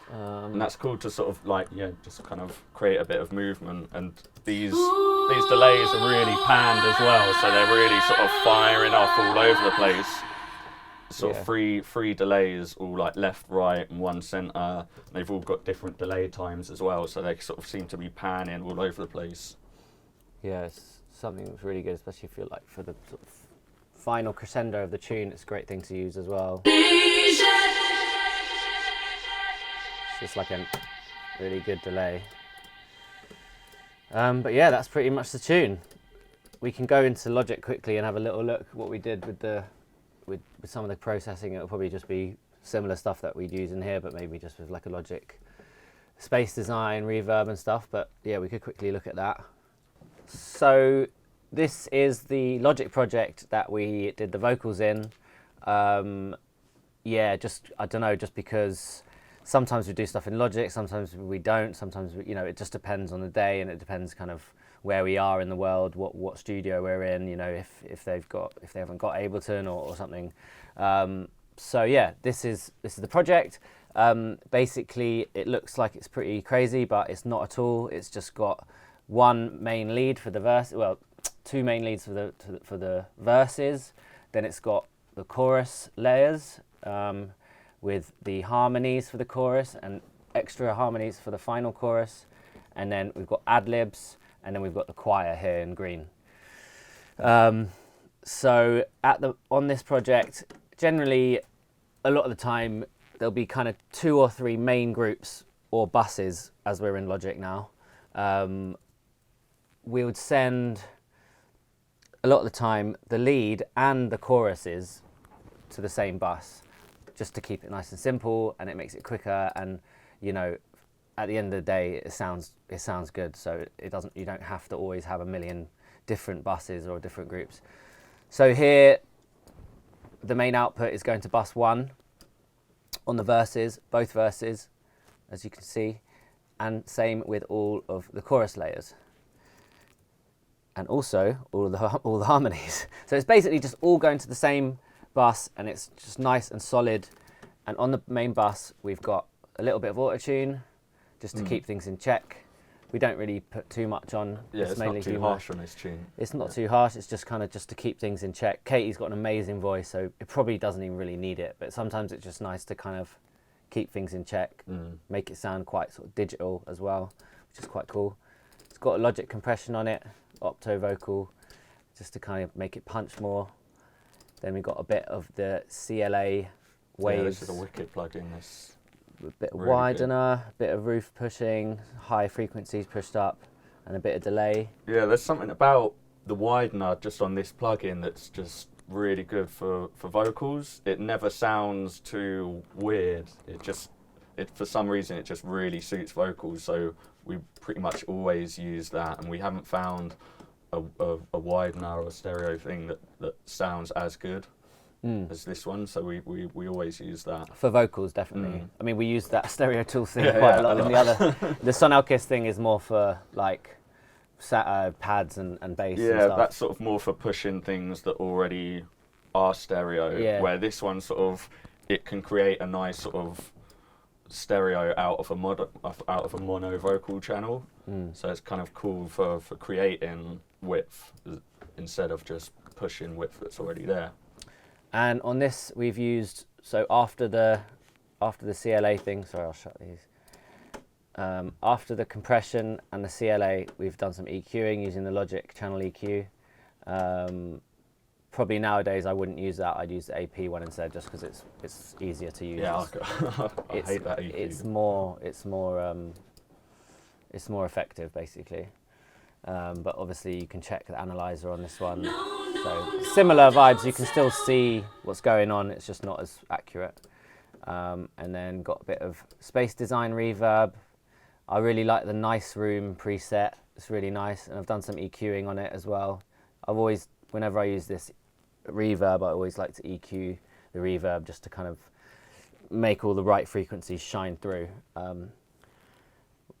Speaker 2: And that's cool to sort of like, just kind of create a bit of movement. And these delays are really panned as well, so they're really sort of firing off all over the place. Sort of three delays, all like left, right, and one center. They've all got different delay times as well, so they sort of seem to be panning all over the place.
Speaker 1: Yeah, it's something that's really good, especially if you're like for the sort of final crescendo of the tune. It's a great thing to use as well. It's just like a really good delay. But yeah, that's pretty much the tune. We can go into Logic quickly and have a little look at what we did with some of the processing. It'll probably just be similar stuff that we'd use in here, but maybe just with like a Logic space design, reverb and stuff. But yeah, we could quickly look at that. So this is the Logic project that we did the vocals in. Just, I don't know, just because sometimes we do stuff in Logic, sometimes we don't, sometimes it just depends on the day, and it depends kind of where we are in the world, what studio we're in, if they haven't got Ableton or something. So yeah, this is the project. Basically, it looks like it's pretty crazy, but it's not at all. It's just got one main lead for the verse, well, two main leads for the verses. Then it's got the chorus layers with the harmonies for the chorus and extra harmonies for the final chorus. And then we've got ad-libs, and then we've got the choir here in green. So on this project, generally, a lot of the time, there'll be kind of 2 or 3 main groups or buses, as we're in Logic now. We would send, a lot of the time, the lead and the choruses to the same bus, just to keep it nice and simple, and it makes it quicker, and at the end of the day, it sounds good. So you don't have to always have a million different buses or different groups. So here, the main output is going to bus 1 on the verses, both verses, as you can see, and same with all of the chorus layers, and also all the harmonies. So it's basically just all going to the same bus, and it's just nice and solid. And on the main bus, we've got a little bit of auto-tune, just to keep things in check. we don't really put too much on.
Speaker 2: Yeah, it's
Speaker 1: mainly
Speaker 2: not too
Speaker 1: humour.
Speaker 2: harsh on this tune.
Speaker 1: It's not too harsh. It's just kind of just to keep things in check. Katie's got an amazing voice, so it probably doesn't even really need it. But sometimes it's just nice to kind of keep things in check, make it sound quite sort of digital as well, which is quite cool. It's got a Logic compression on it, opto vocal, just to kind of make it punch more. Then we got a bit of the CLA waves.
Speaker 2: Yeah, this is a wicked plugin. This
Speaker 1: A bit of
Speaker 2: really
Speaker 1: widener, a bit of roof pushing, high frequencies pushed up, and a bit of delay.
Speaker 2: Yeah, there's something about the widener just on this plugin that's just really good for vocals. It never sounds too weird. It for some reason it just really suits vocals. So we pretty much always use that, and we haven't found a widener or a stereo thing that sounds as good as this one. So we always use that.
Speaker 1: For vocals, definitely. I mean, we use that stereo tool thing
Speaker 2: Yeah,
Speaker 1: quite
Speaker 2: yeah,
Speaker 1: a lot.
Speaker 2: a
Speaker 1: And the other, the Sonelkis thing is more for like pads and bass. and
Speaker 2: Yeah,
Speaker 1: stuff.
Speaker 2: that's sort of more for pushing things that already are stereo.
Speaker 1: Yeah.
Speaker 2: Where this one sort of, it can create a nice sort of stereo out of a mono vocal channel. So it's kind of cool for creating width instead of just pushing width that's already there.
Speaker 1: And on this, we've used, so after the CLA thing, sorry, I'll shut these. After the compression and the CLA, we've done some EQing using the Logic channel EQ. Probably nowadays I wouldn't use that. I'd use the AP one instead, just because it's easier to use.
Speaker 2: Yeah, I hate that EQ.
Speaker 1: It's more effective basically. But obviously you can check the analyzer on this one. So similar vibes, you can still see what's going on, it's just not as accurate. And then got a bit of Space Design reverb. I really like the Nice Room preset, it's really nice, and I've done some EQing on it as well. Whenever I use this reverb, I always like to EQ the reverb just to kind of make all the right frequencies shine through.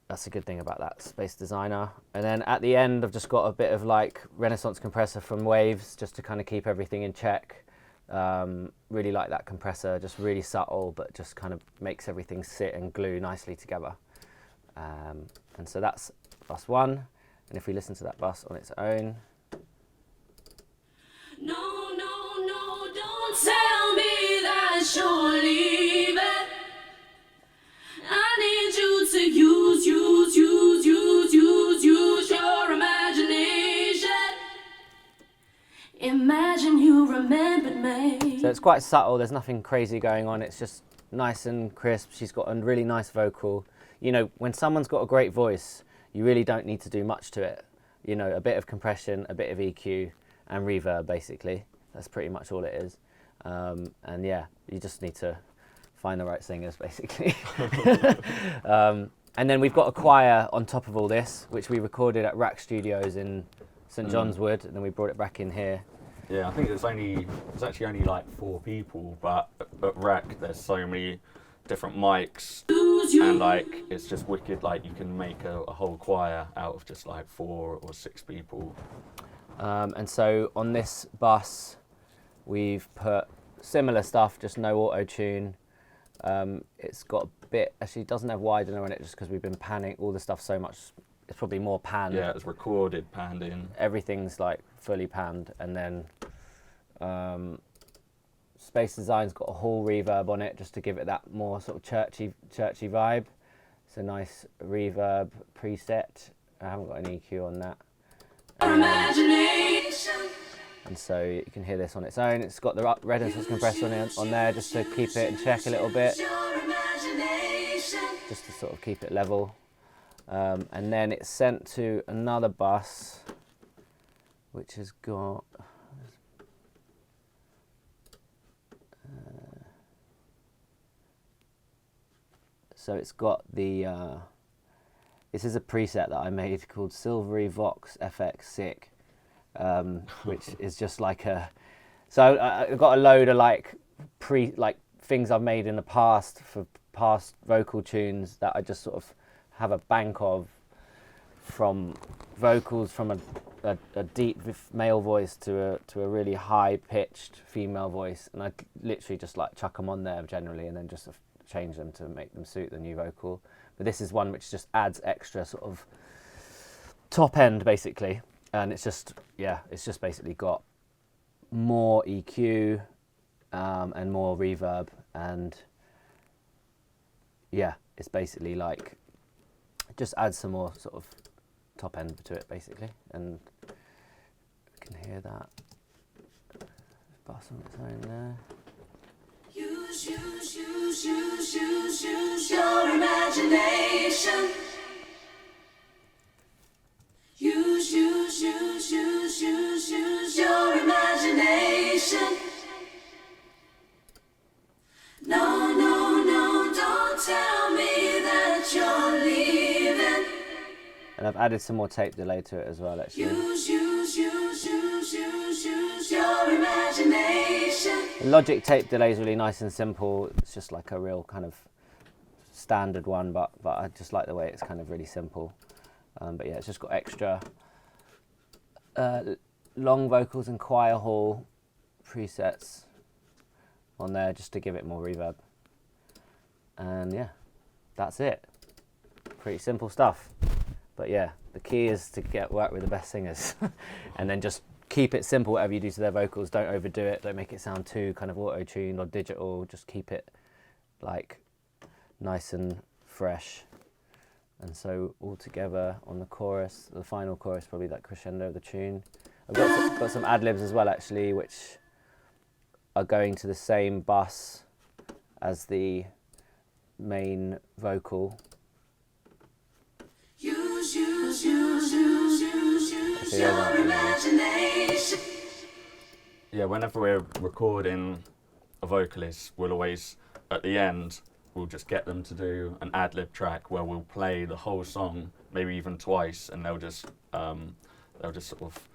Speaker 1: That's a good thing about that Space Designer. And then at the end, I've just got a bit of like Renaissance compressor from Waves, just to kind of keep everything in check. Really like that compressor, just really subtle, but just kind of makes everything sit and glue nicely together. And so that's bus one. And if we listen to that bus on its own.
Speaker 3: No, don't tell me that you're leaving. I need you to use your imagination. Imagine you remembered me.
Speaker 1: So it's quite subtle, there's nothing crazy going on, it's just nice and crisp. She's got a really nice vocal. You know, when someone's got a great voice, you really don't need to do much to it. You know, a bit of compression, a bit of EQ, and reverb basically. That's pretty much all it is. And yeah, you just need to find the right singers basically. And then we've got a choir on top of all this, which we recorded at Rack Studios in St John's Wood, and then we brought it back in here.
Speaker 2: Yeah, I think there's actually only like 4 people, but at Rack there's so many different mics, and like it's just wicked. Like you can make a whole choir out of just like 4 or 6 people.
Speaker 1: And so on this bus, we've put similar stuff, just no auto tune. It's got a bit, actually it doesn't have widener on it just because we've been panning all the stuff so much. It's probably more panned.
Speaker 2: Yeah, it's recorded, panned in.
Speaker 1: Everything's like fully panned, and then Space Design's got a hall reverb on it just to give it that more sort of churchy vibe. It's a nice reverb preset. I haven't got an EQ on that.
Speaker 3: Imagination.
Speaker 1: And so you can hear this on its own. It's got the Renaissance compressor on there just to keep it in check a little bit, just to sort of keep it level. And then it's sent to another bus, which has got so it's got the this is a preset that I made called Silvery Vox FX Sick, which is just like a, so I've got a load of like things I've made in the past for past vocal tunes that I just sort of have a bank of, from vocals from a deep male voice to a really high pitched female voice, and I literally just like chuck them on there generally, and then just change them to make them suit the new vocal. But this is one which just adds extra sort of top end basically, and it's just basically got more EQ and more reverb, and yeah, it's basically like just adds some more sort of top end to it basically, and you can hear that bass on its own there.
Speaker 3: Use your imagination. Use your imagination. No, don't tell me that you're leaving.
Speaker 1: And I've added some more tape delay to it as well, actually.
Speaker 3: Use your imagination.
Speaker 1: The Logic tape delay is really nice and simple. It's just like a real kind of standard one, but I just like the way it's kind of really simple. But yeah, it's just got extra long vocals and choir hall presets on there just to give it more reverb. And yeah, that's it. Pretty simple stuff. But yeah, the key is to work with the best singers and then just keep it simple, whatever you do to their vocals. Don't overdo it. Don't make it sound too kind of auto-tuned or digital. Just keep it like nice and fresh. And so all together on the chorus, the final chorus, probably that crescendo of the tune. I've got some ad-libs as well, actually, which are going to the same bus as the main vocal.
Speaker 3: Use your imagination.
Speaker 2: Yeah, whenever we're recording a vocalist, we'll always, at the end, we'll just get them to do an ad-lib track where we'll play the whole song, maybe even twice, and they'll just sort of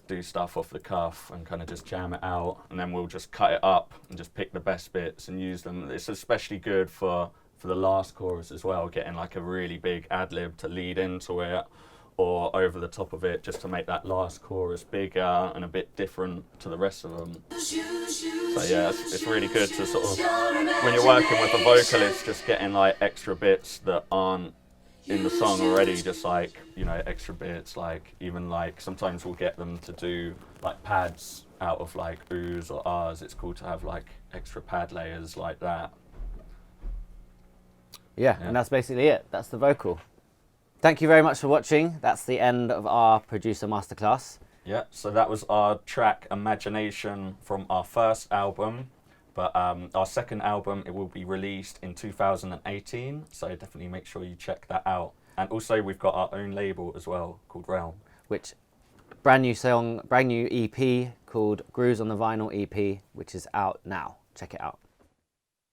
Speaker 2: do stuff off the cuff and kind of just jam it out, and then we'll just cut it up and just pick the best bits and use them. It's especially good for the last chorus as well, getting like a really big ad-lib to lead into it or over the top of it, just to make that last chorus bigger and a bit different to the rest of them. So yeah, it's really good to sort of, when you're working with a vocalist, just getting like extra bits that aren't in the song already, just like, you know, extra bits, like even like sometimes we'll get them to do like pads out of like oohs or ahs. It's cool to have like extra pad layers like that.
Speaker 1: Yeah, and that's basically it. That's the vocal. Thank you very much for watching. That's the end of our producer masterclass.
Speaker 2: Yeah, so that was our track Imagination from our first album. But our second album, it will be released in 2018. So definitely make sure you check that out. And also we've got our own label as well called Realm.
Speaker 1: Which brand new EP called Grooves on the Vinyl EP, which is out now. Check it out.